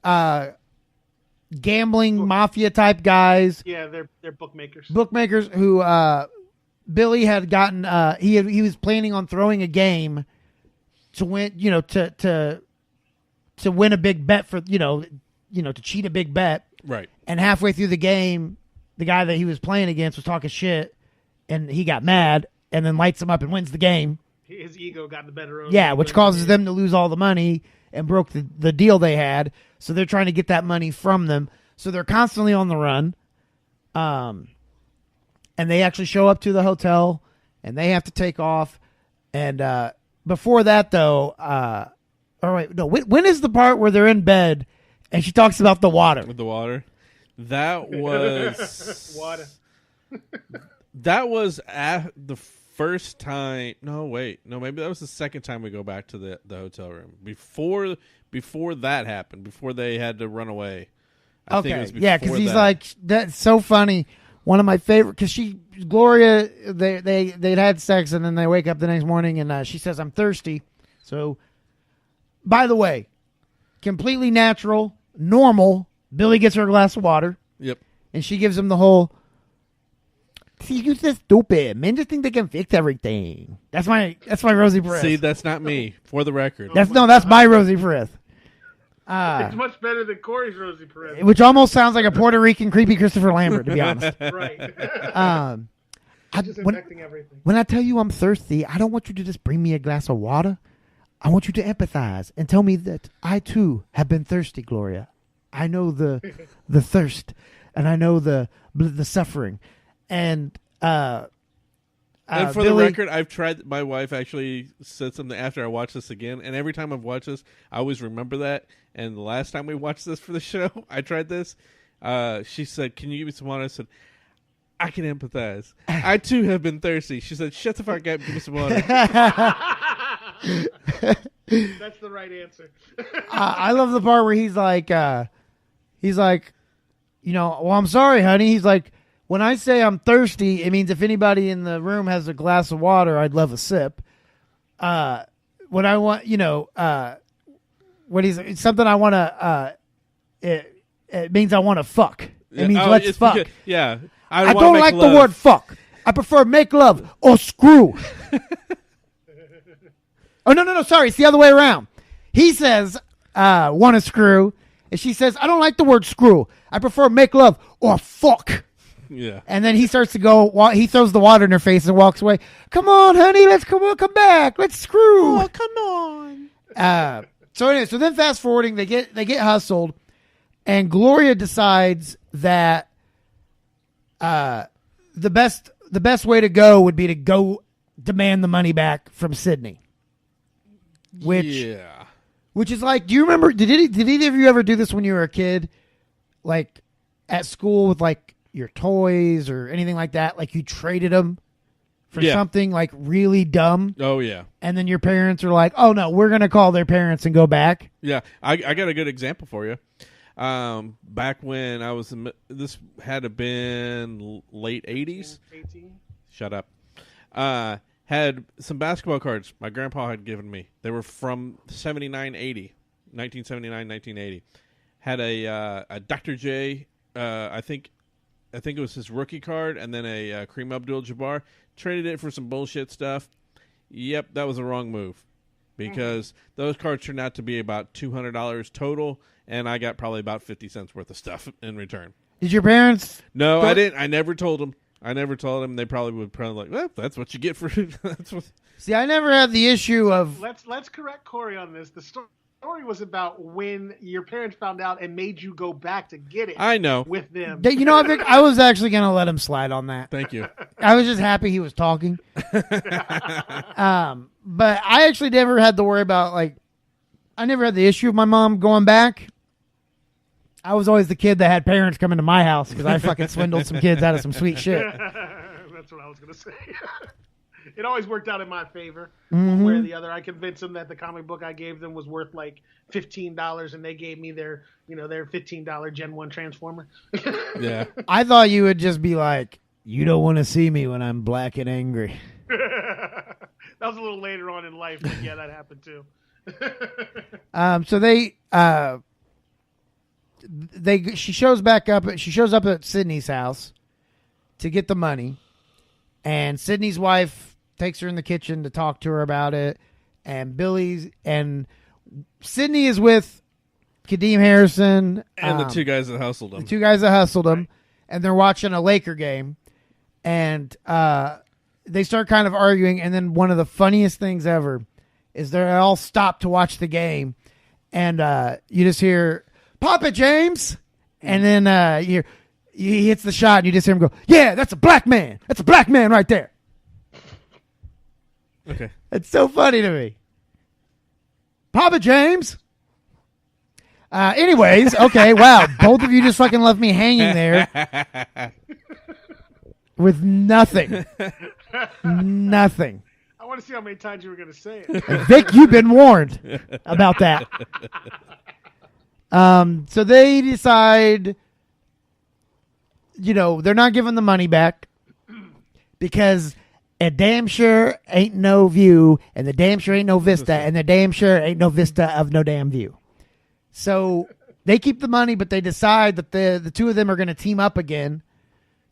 gambling mafia type guys. Yeah, they're bookmakers. Bookmakers who Billy had gotten. He was planning on throwing a game to win. To win a big bet for to cheat a big bet. Right. And halfway through the game, the guy that he was playing against was talking shit, and he got mad, and then lights him up and wins the game. His ego got the better of him. Yeah, which causes them to lose all the money and broke the deal they had. So they're trying to get that money from them. So they're constantly on the run. And they actually show up to the hotel, and they have to take off. And before that, though, when is the part where they're in bed and she talks about the water? With the water. That was... Water. That was at the first time... No, wait. No, maybe that was the second time we go back to the hotel room. Before that happened, before they had to run away. I think it was yeah, because he's that. like, that's so funny. One of my favorite, because Gloria, they'd had sex, and then they wake up the next morning, and she says, I'm thirsty. So, by the way, completely natural, normal. Billy gets her a glass of water. Yep. And she gives him the whole, see, you're so stupid. Men just think they can fix everything. That's my Rosie Perez. See, that's not me, for the record. That's my Rosie Perez. It's much better than Corey's Rosie Perez. Which almost sounds like a Puerto Rican creepy Christopher Lambert, to be honest. Right. Just infecting everything. When I tell you I'm thirsty, I don't want you to just bring me a glass of water. I want you to empathize and tell me that I too have been thirsty, Gloria. I know the thirst, and I know the suffering, and for Billy, the record, I've tried. My wife actually said something after I watched this again, and every time I've watched this, I always remember that. And the last time we watched this for the show, I tried this. She said, "Can you give me some water?" I said, "I can empathize. I too have been thirsty." She said, "Shut the fuck up, give me some water." That's the right answer. I love the part where he's like, well, I'm sorry, honey. He's like, when I say I'm thirsty, it means if anybody in the room has a glass of water, I'd love a sip. When I want, when he's something I want to, it means I want to fuck. It means let's fuck. Because, yeah. I don't like the word fuck. I prefer make love or screw. Oh, no, sorry. It's the other way around. He says, want to screw. And she says, I don't like the word screw. I prefer make love or fuck. Yeah. And then he starts to go, he throws the water in her face and walks away. Come on, honey, come back. Let's screw. Oh, come on. So anyway, so then fast forwarding, they get hustled, and Gloria decides that the best way to go would be to go demand the money back from Sydney. Which is like, do you remember? Did either of you ever do this when you were a kid? like at school with like your toys or anything like that? Like you traded them for something like really dumb. Oh yeah. And then your parents are like, "Oh no, we're gonna call their parents and go back." Yeah, I got a good example for you. Back when I was this had to been late 80s. 18. Shut up. Had some basketball cards my grandpa had given me. They were from 1979, 1980. Had a Dr. J. I think it was his rookie card, and then a Kareem Abdul-Jabbar. Traded it for some bullshit stuff. Yep, that was a wrong move because those cards turned out to be about $200 total, and I got probably about 50 cents worth of stuff in return. Did your parents? No, I didn't. I never told them. They probably would like, well, that's what you get for that's what. See, I never had the issue of. Let's correct Corey on this. The story was about when your parents found out and made you go back to get it. I know. With them. You know, Vic, I was actually going to let him slide on that. Thank you. I was just happy he was talking. But I actually never had to worry about, like, I never had the issue of my mom going back. I was always the kid that had parents come into my house because I fucking swindled some kids out of some sweet shit. That's what I was going to say. It always worked out in my favor. Mm-hmm. One way or the other, I convinced them that the comic book I gave them was worth like $15, and they gave me their $15 Gen 1 Transformer. Yeah. I thought you would just be like, "You don't want to see me when I'm black and angry." That was a little later on in life, but yeah, that happened too. So she shows up at Sydney's house to get the money, and Sydney's wife takes her in the kitchen to talk to her about it, and Sydney is with Kadeem Harrison and the two guys that hustled him. And they're watching a Laker game, and they start kind of arguing, and then one of the funniest things ever is they all stop to watch the game, and you just hear, "Pop it, James!" And then he hits the shot, and you just hear him go, "Yeah, that's a black man. That's a black man right there." Okay. It's so funny to me. "Pop it, James!" Anyways, okay, wow. Both of you just fucking left me hanging there with nothing. Nothing. I want to see how many times you were going to say it. Vic, you've been warned about that. So they decide, they're not giving the money back because a damn sure ain't no view, and the damn sure ain't no vista, and the damn sure ain't no vista of no damn view. So they keep the money, but they decide that the two of them are going to team up again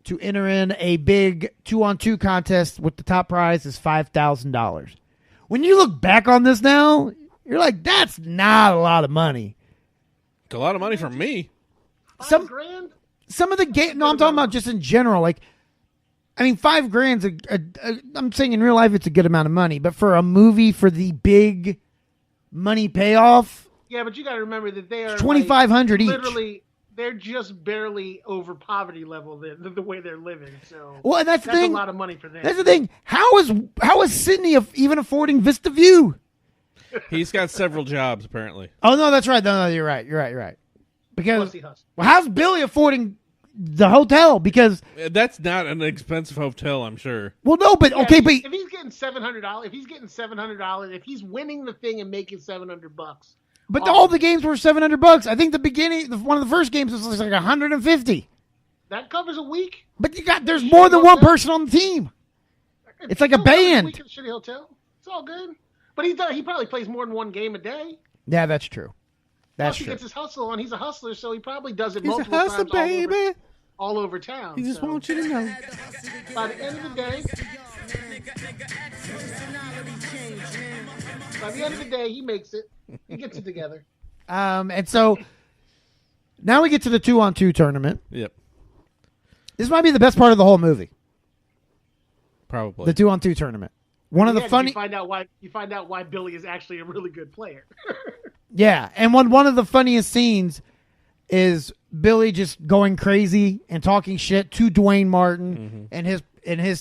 to enter in a big 2-on-2 contest with the top prize is $5,000. When you look back on this now, you're like, that's not a lot of money. It's a lot of money for me. $5,000? Some of the game. No, I'm talking about just in general. Like, I mean, $5,000. I'm saying in real life, it's a good amount of money. But for a movie, for the big money payoff, yeah. But you got to remember that they are $2,500 each. Literally, they're just barely over poverty level. The way they're living. So, well, and that's the thing. A lot of money for them. That's the thing. How is Sydney even affording Vista View? He's got several jobs apparently. Oh no, that's right. No, you're right. Because well, how's Billy affording the hotel? Because that's not an expensive hotel, I'm sure. Well, no, but okay, but if he's getting $700, if he's winning the thing and making $700, but all the games were $700. I think the beginning, one of the first games was like $150. That covers a week. But there's more than one person on the team. It's like a band. A week at the shitty hotel. It's all good. But he probably plays more than one game a day. Yeah, that's true. Plus he gets his hustle on. He's a hustler, so he probably does it multiple times baby. All over town. He just wants you to know. By the end of the day, he makes it. He gets it together. And so now we get to the 2-on-2 tournament. Yep. This might be the best part of the whole movie. Probably. The 2-on-2 tournament. One of the funny. You find out why Billy is actually a really good player. Yeah, and one of the funniest scenes is Billy just going crazy and talking shit to Dwayne Martin and his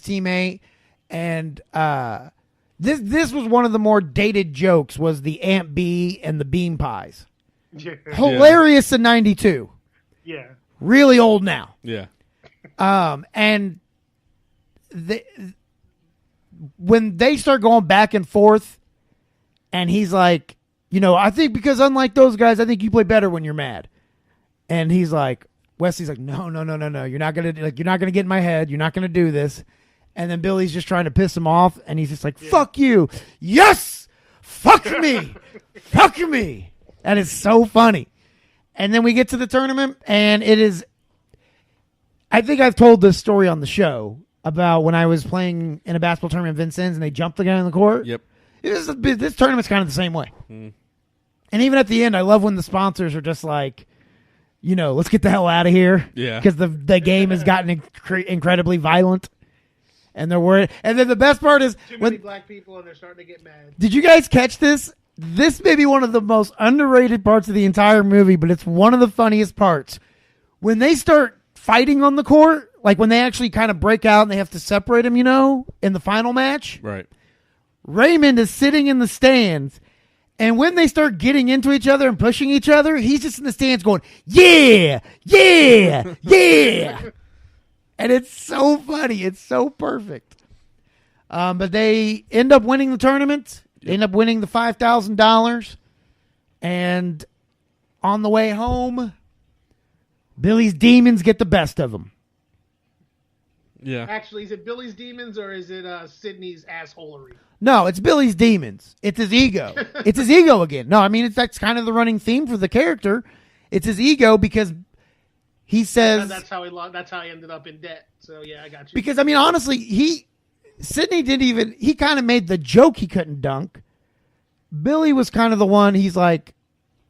teammate, and this was one of the more dated jokes. Was the Aunt B and the bean pies? Yeah. Hilarious in '92. Yeah. really old now. Yeah. And when they start going back and forth, and he's like, I think because unlike those guys, I think you play better when you're mad. And he's like, Wesley's like, no. You're not gonna get in my head. You're not gonna do this. And then Billy's just trying to piss him off, and he's just like, fuck you. Yes! Fuck me! Fuck me! That is so funny. And then we get to the tournament, and it is... I think I've told this story on the show about when I was playing in a basketball tournament in Vincennes, and they jumped the guy on the court. Yep. This tournament's kind of the same way. And even at the end, I love when the sponsors are just like, let's get the hell out of here. Yeah. Because the game has gotten incredibly violent. And they're worried. And then the best part is... Too many black people, and they're starting to get mad. Did you guys catch this? This may be one of the most underrated parts of the entire movie, but it's one of the funniest parts. When they start fighting on the court, like when they actually kind of break out and they have to separate them, in the final match. Right. Raymond is sitting in the stands, and when they start getting into each other and pushing each other, he's just in the stands going, yeah, yeah, yeah. And it's so funny. It's so perfect. But they end up winning the tournament. They end up winning the $5,000. And on the way home, Billy's demons get the best of him. Yeah. Actually, is it Billy's demons or is it Sydney's assholery? No, it's Billy's demons. It's his ego. It's his ego again. No, I mean, that's kind of the running theme for the character. It's his ego because he says... That's how he ended up in debt. So, yeah, I got you. Because, I mean, honestly, Sydney didn't even... He kind of made the joke he couldn't dunk. Billy was kind of the one, he's like,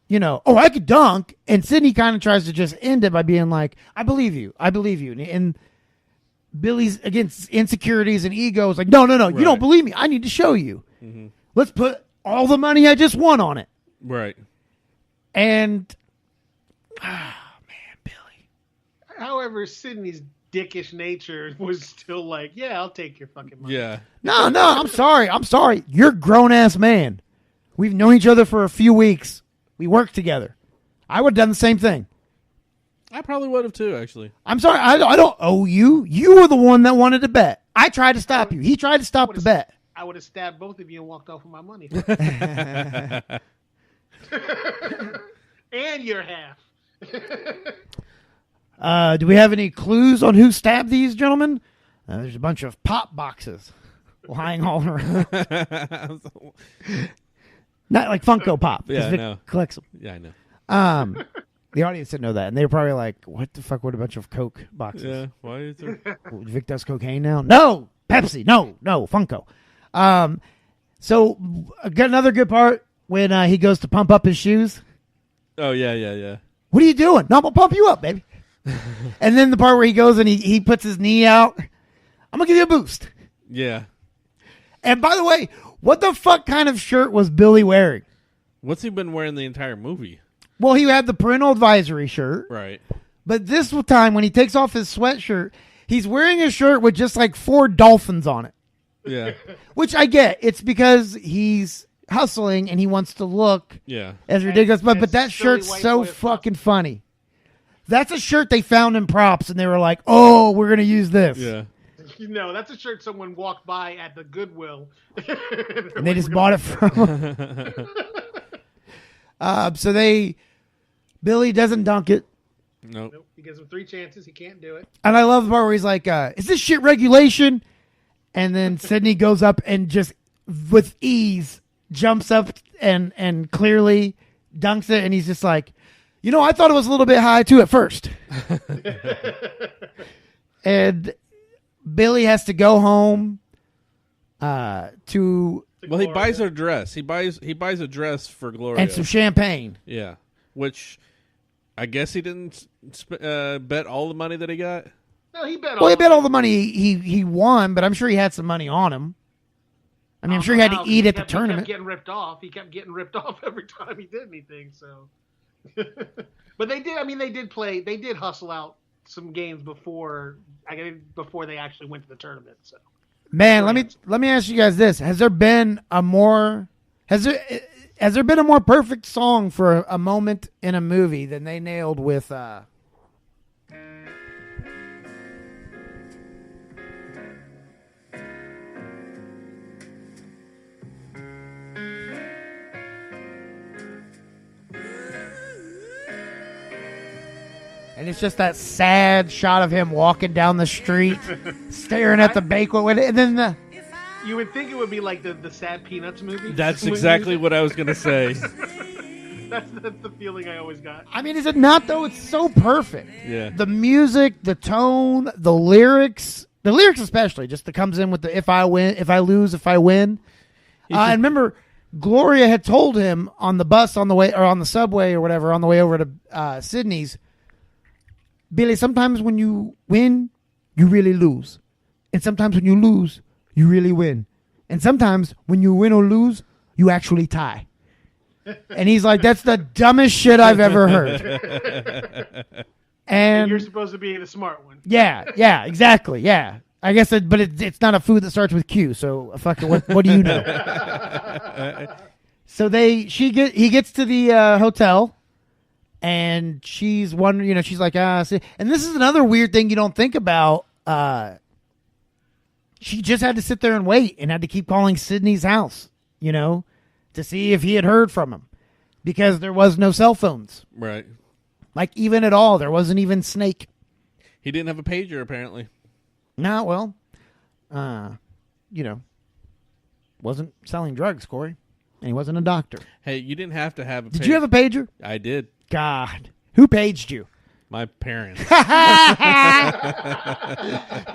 I could dunk. And Sydney kind of tries to just end it by being like, I believe you. And Billy's, against insecurities and ego, is like, no, right. You don't believe me. I need to show you. Mm-hmm. Let's put all the money I just won on it. Right. And, Billy. However, Sydney's dickish nature was still like, yeah, I'll take your fucking money. Yeah. No, I'm sorry. You're a grown-ass man. We've known each other for a few weeks. We work together. I would have done the same thing. I probably would have too, actually. I'm sorry. I don't owe you. You were the one that wanted to bet. I tried to stop you. He tried to stop the bet. I would have stabbed both of you and walked off with my money. And your half. Do we have any clues on who stabbed these gentlemen? There's a bunch of pop boxes lying all around. Not like Funko Pop. Yeah, Vic no. collects them. Yeah, I know. The audience didn't know that, and they were probably like, "What the fuck? What a bunch of Coke boxes? Yeah, why is there? Vic does cocaine now? No, Pepsi. No, Funko." So got another good part when he goes to pump up his shoes. Oh yeah. What are you doing? No, I'm gonna pump you up, baby. And then the part where he goes and he puts his knee out. I'm gonna give you a boost. Yeah. And by the way, what the fuck kind of shirt was Billy wearing? What's he been wearing the entire movie? Well, he had the parental advisory shirt. Right. But this time, when he takes off his sweatshirt, he's wearing a shirt with just like 4 dolphins on it. Yeah. Which I get. It's because he's hustling and he wants to look as ridiculous. But that shirt's so fucking funny. That's a shirt they found in props and they were like, oh, we're going to use this. Yeah. No, that's a shirt someone walked by at the Goodwill. And they just bought it from him. Billy doesn't dunk it. Nope. He gives him 3 chances. He can't do it. And I love the part where he's like, is this shit regulation? And then Sydney goes up and just with ease jumps up and clearly dunks it. And he's just like, I thought it was a little bit high too at first. And Billy has to go home to... Well, he buys her dress. He buys a dress for Gloria. And some champagne. Yeah. Which I guess he didn't bet all the money that he got. No, he bet all the money he won, but I'm sure he had some money on him. I mean, I'm sure he had to eat at the tournament. He kept getting ripped off every time he did anything, so. But they did hustle out some games before they actually went to the tournament, so. Man, let me ask you guys this: has there been a more perfect song for a moment in a movie than they nailed with And it's just that sad shot of him walking down the street, staring at the banquet window, and then You would think it would be like the Sad Peanuts movie. That's exactly what I was going to say. That's the feeling I always got. I mean, is it not though? It's so perfect. Yeah. The music, the tone, the lyrics especially, just that comes in with the if I win, if I lose, if I win. And remember, Gloria had told him on the bus on the way, or on the subway or whatever, on the way over to Sydney's, Billy, sometimes when you win, you really lose. And sometimes when you lose, you really win. And sometimes when you win or lose, you actually tie. And he's like, that's the dumbest shit I've ever heard. And you're supposed to be the smart one. Yeah, exactly. Yeah. I guess, but it's not a food that starts with Q. So fucking what do you know? So he gets to the hotel, and she's wondering, she's like, see. And this is another weird thing you don't think about. She just had to sit there and wait, and had to keep calling Sydney's house, to see if he had heard from him, because there was no cell phones. Right. Like, even at all, there wasn't even Snake. He didn't have a pager, apparently. No, well, wasn't selling drugs, Corey, and he wasn't a doctor. Hey, you didn't have to have a pager. Did you have a pager? I did. God. Who paged you? My parents.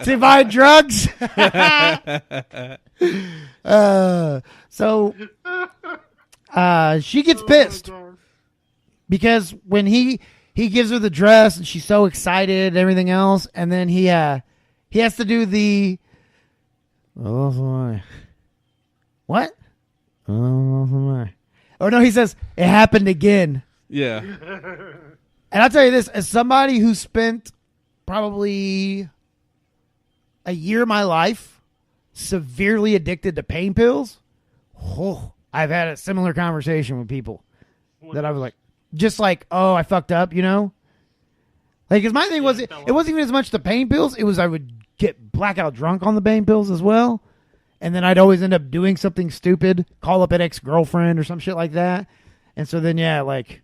To buy drugs? So she gets pissed because when he gives her the dress and she's so excited and everything else, and then he has to do the what? Oh no, he says it happened again. Yeah. And I'll tell you this, as somebody who spent probably a year of my life severely addicted to pain pills, I've had a similar conversation with people that I was like, just like, oh, I fucked up, Like, because my thing was, it wasn't even as much the pain pills, it was I would get blackout drunk on the pain pills as well, and then I'd always end up doing something stupid, call up an ex-girlfriend or some shit like that, and so then, yeah, like,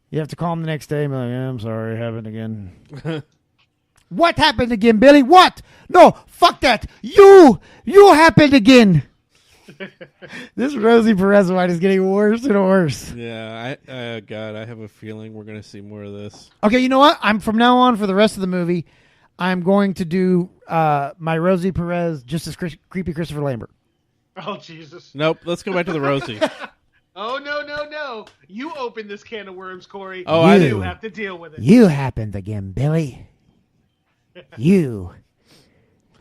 you have to call him the next day and be like, I'm sorry, it happened again. What happened again, Billy? What? No, fuck that. You happened again. This Rosie Perez fight is getting worse and worse. Yeah, God, I have a feeling we're going to see more of this. Okay, you know what? From now on, for the rest of the movie, I'm going to do my Rosie Perez just as creepy Christopher Lambert. Oh, Jesus. Nope, let's go back to the Rosie. Oh, no. You opened this can of worms, Corey. Oh, I do. You have to deal with it. You happened again, Billy. You.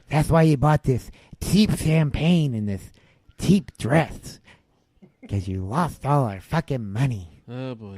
That's why you bought this cheap champagne and this cheap dress. Because you lost all our fucking money. Oh, boy.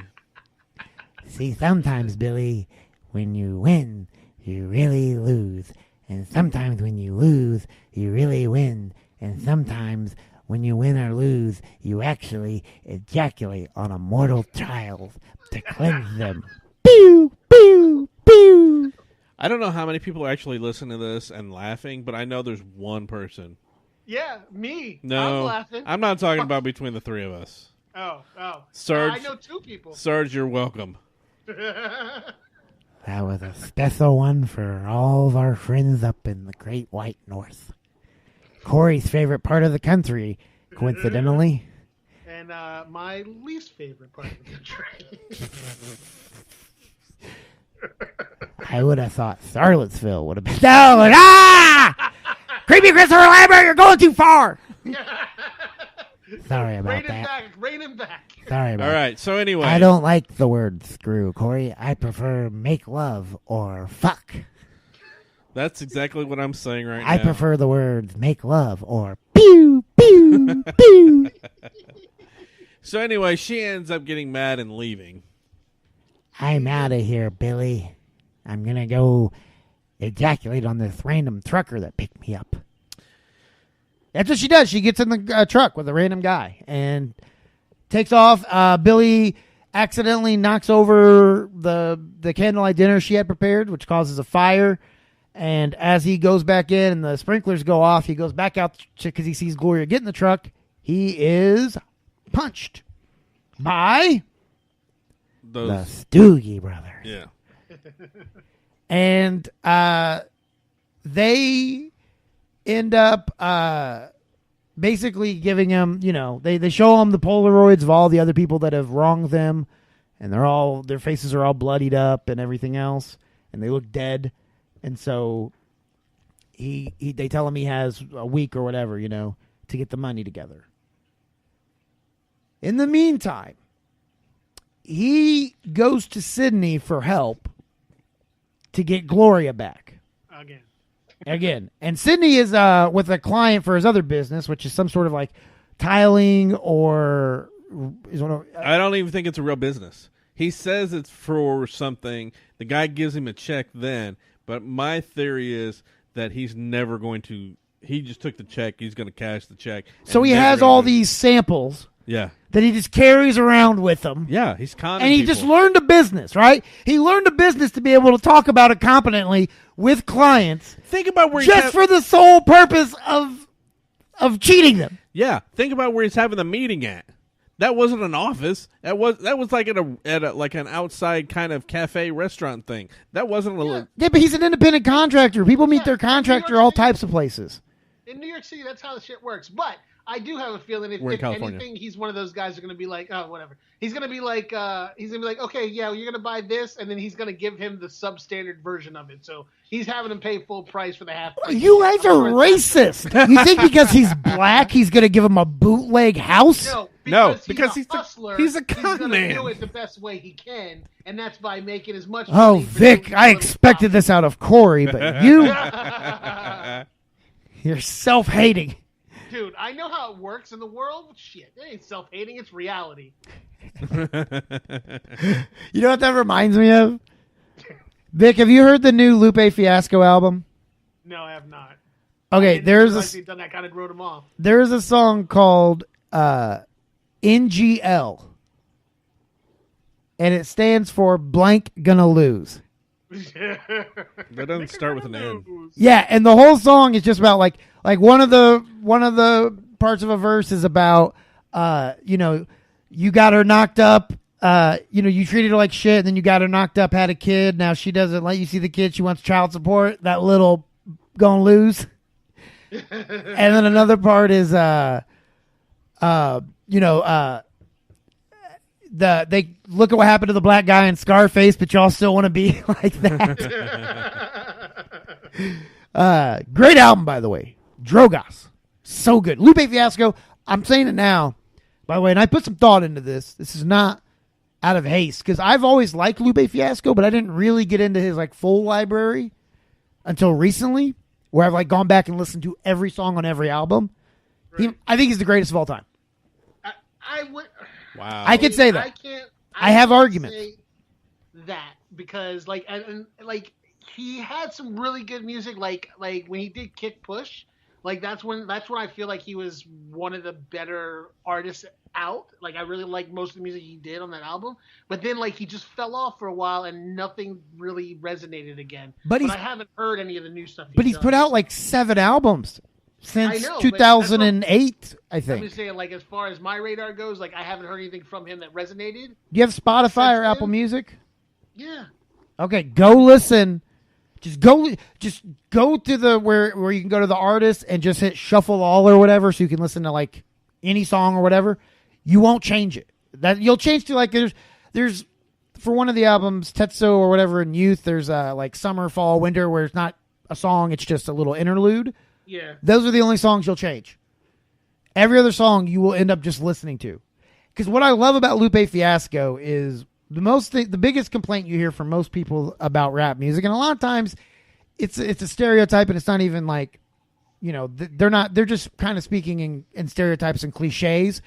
See, sometimes, Billy, when you win, you really lose. And sometimes when you lose, you really win. And sometimes when you win or lose, you actually ejaculate on a mortal child to cleanse them. Pew, pew, pew. I don't know how many people are actually listening to this and laughing, but I know there's one person. Yeah, me. No, I'm laughing. I'm not talking about between the three of us. Oh. Sarge, I know two people. Sarge, you're welcome. That was a special one for all of our friends up in the Great White North. Corey's favorite part of the country, coincidentally. And my least favorite part of the country. I would have thought Charlottesville would have been. No! Creepy Christopher Lambert, you're going too far! Sorry about that. Rein him back. Sorry about that. All right, so anyway. I don't like the word screw, Corey. I prefer make love or fuck. That's exactly what I'm saying right now. I prefer the words make love or pew, pew, pew. So anyway, she ends up getting mad and leaving. I'm out of here, Billy. I'm going to go ejaculate on this random trucker that picked me up. That's what she does. She gets in the truck with a random guy and takes off. Billy accidentally knocks over the candlelight dinner she had prepared, which causes a fire. And as he goes back in and the sprinklers go off, he goes back out because he sees Gloria get in the truck. He is punched by the Stoogie brothers. Yeah. And they end up basically giving him, they show him the Polaroids of all the other people that have wronged them, and their faces are all bloodied up and everything else, and they look dead. And so they tell him he has a week or whatever, to get the money together. In the meantime, he goes to Sydney for help to get Gloria back. Again. And Sydney is with a client for his other business, which is some sort of like tiling or... I don't even think it's a real business. He says it's for something. The guy gives him a check then, but my theory is that he's never going to... He just took the check. He's going to cash the check. So he has all these samples... Yeah. That he just carries around with him. Yeah, he's conning And he people. just learned a business, right? He learned a business to be able to talk about it competently with clients. Think about where just for the sole purpose of cheating them. Yeah, think about where he's having the meeting at. That wasn't an office. That was like at a like an outside kind of cafe restaurant thing. That wasn't a Yeah, but he's an independent contractor. People meet their contractor all types of places. In New York City, that's how the shit works. But I do have a feeling if anything, he's one of those guys who are going to be like, oh, whatever. He's going to be like, okay, yeah, you're going to buy this, and then he's going to give him the substandard version of it. So he's having him pay full price for the half price. You guys are racist. You think because he's black, he's going to give him a bootleg house? No, because he's a hustler. He's a con going man. to do it the best way he can, and that's by making as much Oh, money. Vic, I expected this out of Corey, but you're self-hating. Dude, I know how it works in the world. Shit, it ain't self-hating. It's reality. You know what that reminds me of? Vic, have you heard the new Lupe Fiasco album? No, I have not. Okay, there's done that kind of wrote him off. There's a song called NGL, and it stands for blank gonna lose. That doesn't start with an N. Yeah, and the whole song is just about like one of the parts of a verse is about you got her knocked up, you treated her like shit, and then you got her knocked up, had a kid, now she doesn't let you see the kid, she wants child support, that little gonna lose. And then another part is they look at what happened to the black guy in Scarface, but y'all still want to be like that. Great album, by the way. Drogas. So good. Lupe Fiasco, I'm saying it now, by the way, and I put some thought into this. This is not out of haste, because I've always liked Lupe Fiasco, but I didn't really get into his full library until recently, where I've gone back and listened to every song on every album. Right. I think he's the greatest of all time. I would... Wow. I could say that. I have arguments. Say that because he had some really good music. Like when he did Kick Push, that's when I feel like he was one of the better artists out. I really liked most of the music he did on that album. But then he just fell off for a while and nothing really resonated again. But I haven't heard any of the new stuff. He's put out 7 albums. Since 2008, I think. I'm just saying, as far as my radar goes, I haven't heard anything from him that resonated. Do you have Spotify or Apple Music? Yeah. Okay, go listen. Just go to the where you can go to the artist and just hit shuffle all or whatever, so you can listen to any song or whatever. You won't change it. That you'll change to there's for one of the albums, Tetsuo or whatever in Youth. There's summer, fall, winter, where it's not a song; it's just a little interlude. Yeah. Those are the only songs you'll change. Every other song you will end up just listening to. Because what I love about Lupe Fiasco is the biggest complaint you hear from most people about rap music, and a lot of times it's a stereotype, and it's not even they're just kind of speaking in stereotypes and cliches,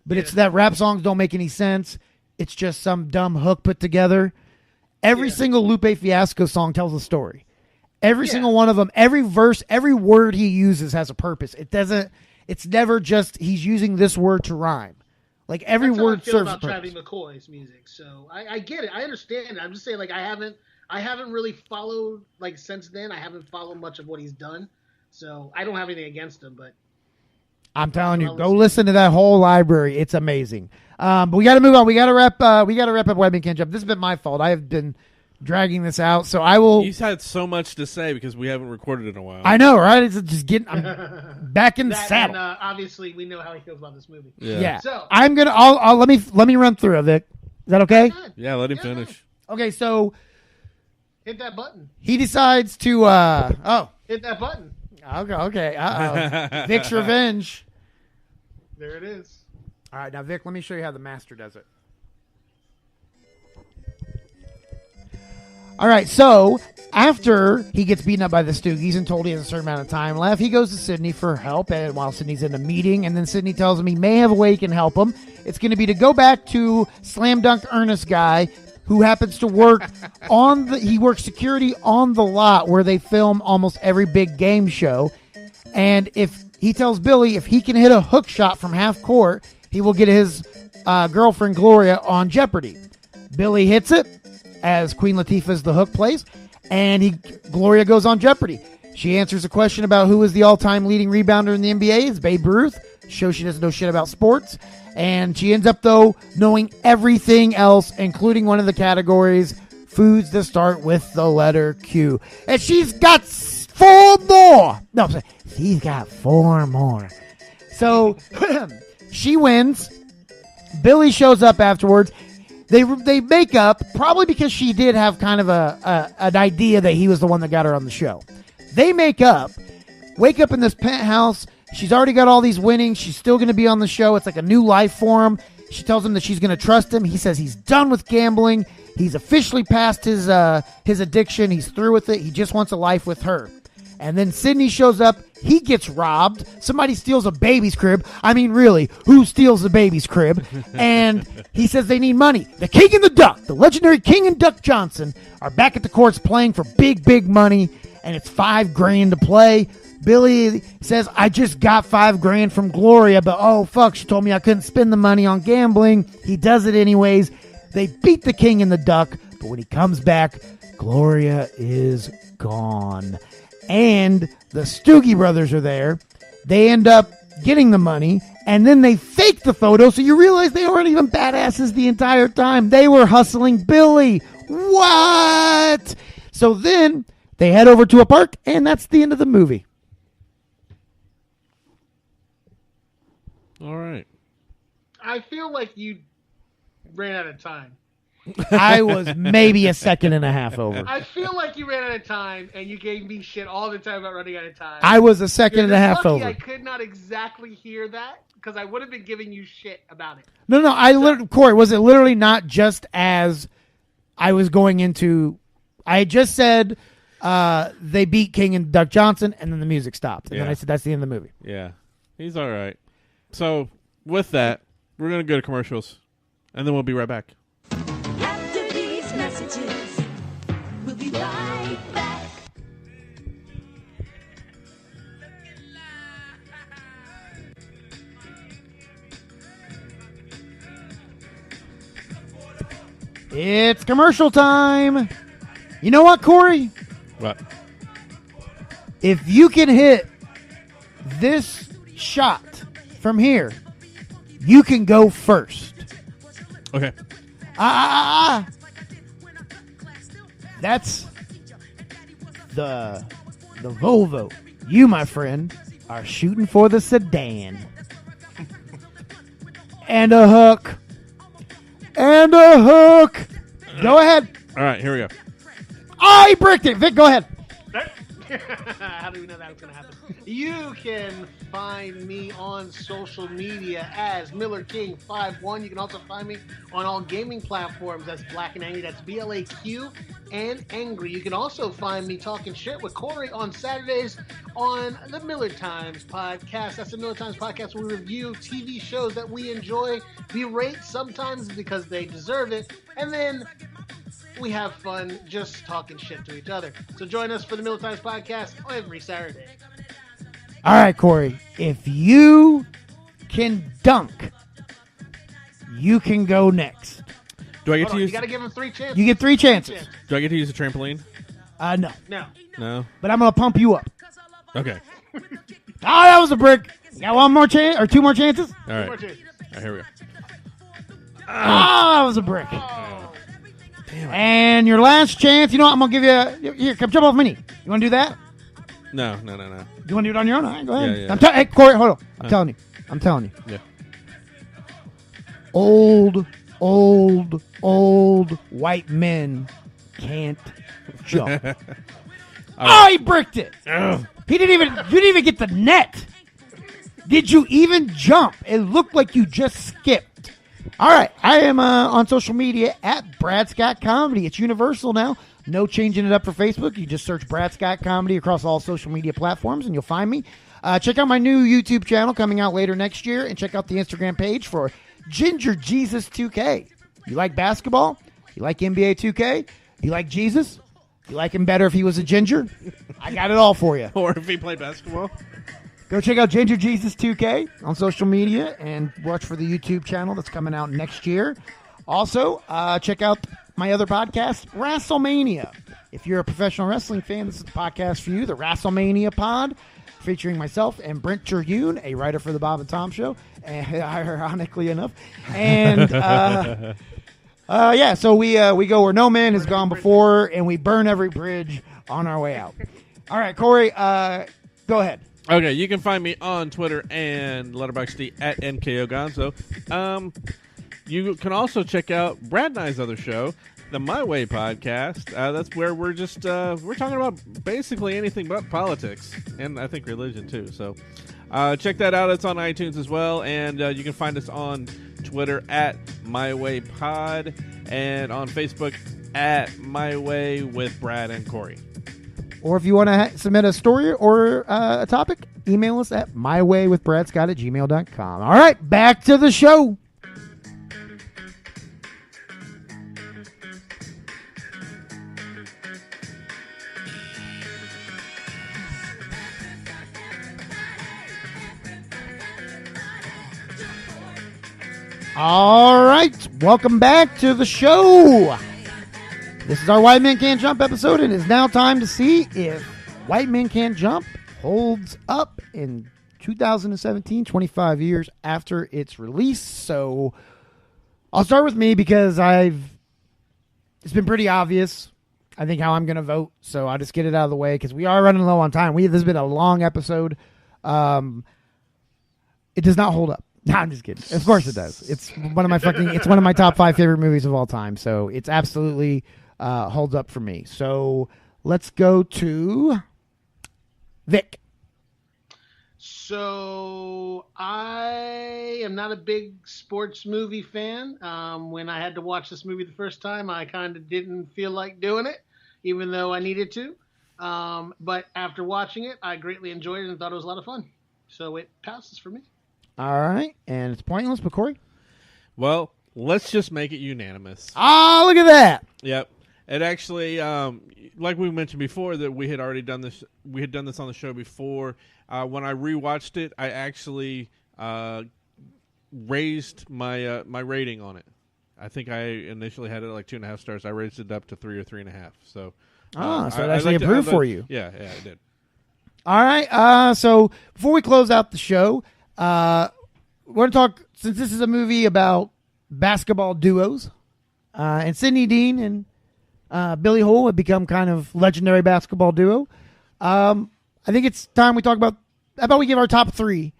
but it's that rap songs don't make any sense. It's just some dumb hook put together. Every single Lupe Fiasco song tells a story. Every single one of them, every verse, every word he uses has a purpose. It's never just he's using this word to rhyme. Every word serves a purpose. Travis McCoy's music, so I get it. I understand it. I'm just saying, I haven't really followed since then. I haven't followed much of what he's done, so I don't have anything against him. But I'm telling you, go listen to that whole library. It's amazing. But we got to move on. We got to wrap up Webby Can't Jump. This has been my fault. I have been dragging this out. So I will. He's had so much to say because we haven't recorded in a while. I know, right? It's just getting. I'm back in the saddle. And, obviously, we know how he feels about this movie. Yeah. So I'm gonna. I'll let me run through it, Vic. Is that okay? Yeah, let him finish. Okay, so hit that button. he decides to. Hit that button. Okay. Uh-oh. Vic's revenge. There it is. All right, now Vic, let me show you how the master does it. All right, so after he gets beaten up by the Stoogies and told he has a certain amount of time left, he goes to Sydney for help, and while Sydney's in a meeting, and then Sydney tells him he may have a way he can help him. It's going to be to go back to Slam Dunk Ernest guy who happens to work he works security on the lot where they film almost every big game show. And if he tells Billy if he can hit a hook shot from half court, he will get his girlfriend Gloria on Jeopardy. Billy hits it as Queen Latifah's the hook plays, and Gloria goes on Jeopardy. She answers a question about who is the all-time leading rebounder in the NBA. It's Babe Ruth. Shows she doesn't know shit about sports. And she ends up, though, knowing everything else, including one of the categories, foods that start with the letter Q. And she's got 4 more. No, she's got 4 more. So she wins. Billy shows up afterwards. They make up, probably because she did have kind of an idea that he was the one that got her on the show. They make up, wake up in this penthouse. She's already got all these winnings. She's still going to be on the show. It's like a new life for him. She tells him that she's going to trust him. He says he's done with gambling. He's officially past his addiction. He's through with it. He just wants a life with her. And then Sydney shows up. He gets robbed. Somebody steals a baby's crib. I mean, really, who steals a baby's crib? And he says they need money. The King and the Duck, the legendary King and Duck Johnson, are back at the courts playing for big, big money. And it's $5,000 to play. Billy says, I just got $5,000 from Gloria, but oh, fuck, she told me I couldn't spend the money on gambling. He does it anyways. They beat the King and the Duck, but when he comes back, Gloria is gone. And the Stoogie brothers are there. They end up getting the money, and then they fake the photo, so you realize they weren't even badasses the entire time. They were hustling Billy. What? So then they head over to a park, and that's the end of the movie. All right. I feel like you ran out of time. I was maybe a second and a half over. I feel like you ran out of time, and you gave me shit all the time about running out of time. I was a second and a half lucky over. I could not exactly hear that, because I would have been giving you shit about it. No. Corey, was it literally not just as I was going into... I had just said they beat King and Duck Johnson, and then the music stopped. And then I said that's the end of the movie. Yeah. He's all right. So, with that, we're going to go to commercials, and then we'll be right back. After these messages, we'll be right back. It's commercial time. You know what, Corey? What? If you can hit this shot from here, you can go first. Okay. That's the Volvo. You, my friend, are shooting for the sedan. And a hook. And a hook. Go ahead. All right, here we go. I bricked it. Vic, go ahead. How do we know that was going to happen? You can find me on social media as Miller King 51. You can also find me on all gaming platforms. That's Black and Angry. That's BLAQ and Angry. You can also find me talking shit with Corey on Saturdays on the Miller Times podcast. That's the Miller Times podcast where we review TV shows that we enjoy. We rate sometimes because they deserve it. And then we have fun just talking shit to each other. So join us for the Miller Times podcast every Saturday. All right, Corey. If you can dunk, you can go next. Do I get Hold to on, use? you got to give him 3 chances. You get 3 chances. Do I get to use a trampoline? No. No. But I'm going to pump you up. Okay. Oh, that was a brick. You got 1 more chance or 2 more chances? All right. More chances. All right, here we go. Oh, that was a brick. And your last chance, you know what? I'm going to give you... Here, come jump off mini. You want to do that? No. You want to do it on your own? All right, go ahead. Yeah. Hey, Corey, hold on. I'm telling you. Yeah. Old white men can't jump. Oh, he bricked it. You didn't even get the net. Did you even jump? It looked like you just skipped. All right, I am on social media at Brad Scott Comedy. It's universal now. No changing it up for Facebook. You just search Brad Scott Comedy across all social media platforms, and you'll find me. Check out my new YouTube channel coming out later next year, and check out the Instagram page for Ginger Jesus 2K. You like basketball? You like NBA 2K? You like Jesus? You like him better if he was a ginger? I got it all for you. Or if he played basketball. Go check out Ginger Jesus 2K on social media and watch for the YouTube channel that's coming out next year. Also, check out my other podcast, WrestleMania. If you're a professional wrestling fan, this is the podcast for you, the WrestleMania Pod, featuring myself and Brent Terhune, a writer for the Bob and Tom Show, ironically enough. And so we go where no man has gone before, and we burn every bridge on our way out. All right, Corey, go ahead. Okay, you can find me on Twitter and Letterboxd at MKOGonzo. You can also check out Brad and I's other show, the My Way podcast. That's where we're just we're talking about basically anything but politics, and I think religion too. So check that out. It's on iTunes as well, and you can find us on Twitter at My Way Pod and on Facebook at My Way with Brad and Corey. Or if you want to submit a story or a topic, email us at mywaywithbradscott@gmail.com. All right, back to the show. All right, welcome back to the show. This is our White Men Can't Jump episode, and it's now time to see if White Men Can't Jump holds up in 2017, 25 years after its release. So I'll start with me because it's been pretty obvious, I think, how I'm going to vote. So I'll just get it out of the way because we are running low on time. This has been a long episode. It does not hold up. No, I'm just kidding. Of course it does. It's one of my top 5 favorite movies of all time. So it's absolutely holds up for me. So let's go to Vic. So I am not a big sports movie fan. When I had to watch this movie the first time, I kind of didn't feel like doing it, even though I needed to. But after watching it, I greatly enjoyed it and thought it was a lot of fun. So it passes for me. All right, and it's pointless, but Corey? Well, let's just make it unanimous. Oh, look at that! Yep. It actually, like we mentioned before, that we had already done this. We had done this on the show before. When I rewatched it, I actually raised my my rating on it. I think I initially had it at like 2.5 stars. I raised it up to 3 or 3.5. So, so it actually improved for you. Yeah, it did. All right. So before we close out the show, we're going to talk, since this is a movie about basketball duos, and Sidney Dean and Billy Hull have become kind of legendary basketball duo. I think it's time we talk about we give our top 3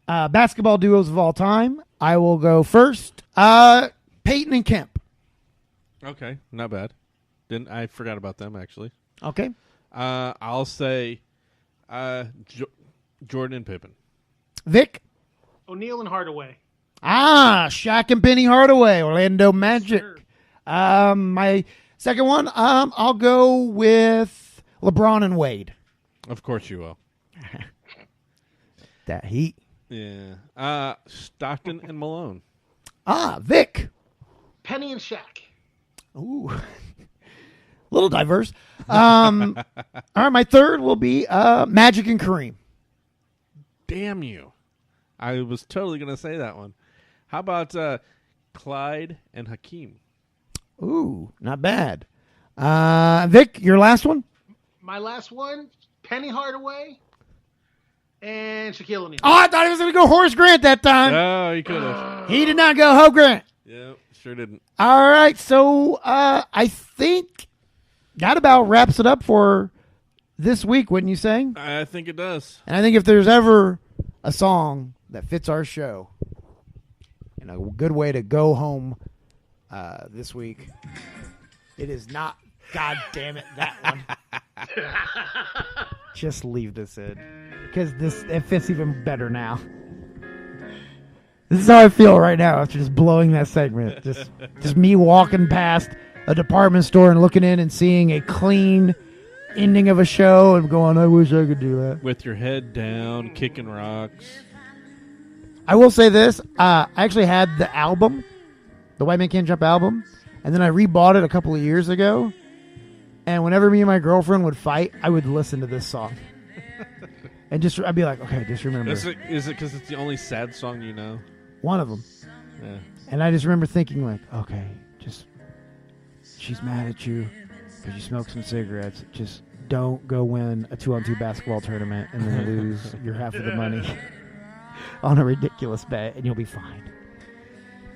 basketball duos of all time. I will go first. Peyton and Kemp. Okay, not bad. I forgot about them actually. Okay. I'll say Jordan and Pippen. Vic? O'Neal and Hardaway. Shaq and Penny Hardaway, Orlando Magic. Sure. My second one, I'll go with LeBron and Wade. Of course you will. That heat. Yeah. Stockton and Malone. Vic. Penny and Shaq. Ooh. A little diverse. All right, my third will be Magic and Kareem. Damn you. I was totally going to say that one. How about Clyde and Hakeem? Ooh, not bad. Vic, your last one? My last one, Penny Hardaway and Shaquille O'Neal. Oh, I thought he was going to go Horace Grant that time. Oh, he could have. He did not go Ho Grant. Yeah, sure didn't. All right, so I think that about wraps it up for this week, wouldn't you say? I think it does. And I think if there's ever a song that fits our show and a good way to go home this week, it is not, God damn it, that one. Just leave this in because it fits even better now. This is how I feel right now after just blowing that segment. Just me walking past a department store and looking in and seeing a clean ending of a show and going, I wish I could do that. With your head down, kicking rocks. I will say this. I actually had the album, the White Man Can't Jump album, and then I rebought it a couple of years ago. And whenever me and my girlfriend would fight, I would listen to this song. And I'd be like, okay, just remember. Is it because it's the only sad song you know? One of them. Yeah. And I just remember thinking like, okay, she's mad at you because you smoked some cigarettes. Just don't go win a 2-on-2 basketball tournament and then lose your half of the money on a ridiculous bet, and you'll be fine.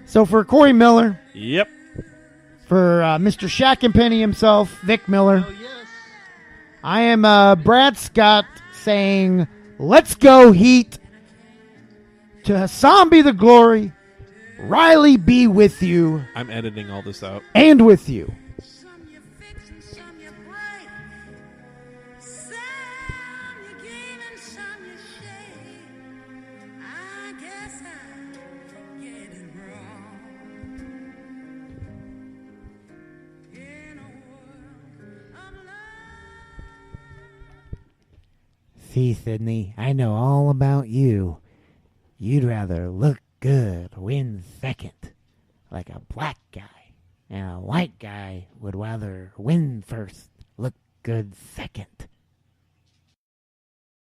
So for Corey Miller. Yep. For Mr. Shaq and Penny himself, Vic Miller. Oh, yes. I am Brad Scott saying, let's go Heat. To Hassan be the glory. Riley be with you. I'm editing all this out. And with you. See, Sydney, I know all about you. You'd rather look good, win second, like a black guy. And a white guy would rather win first, look good second.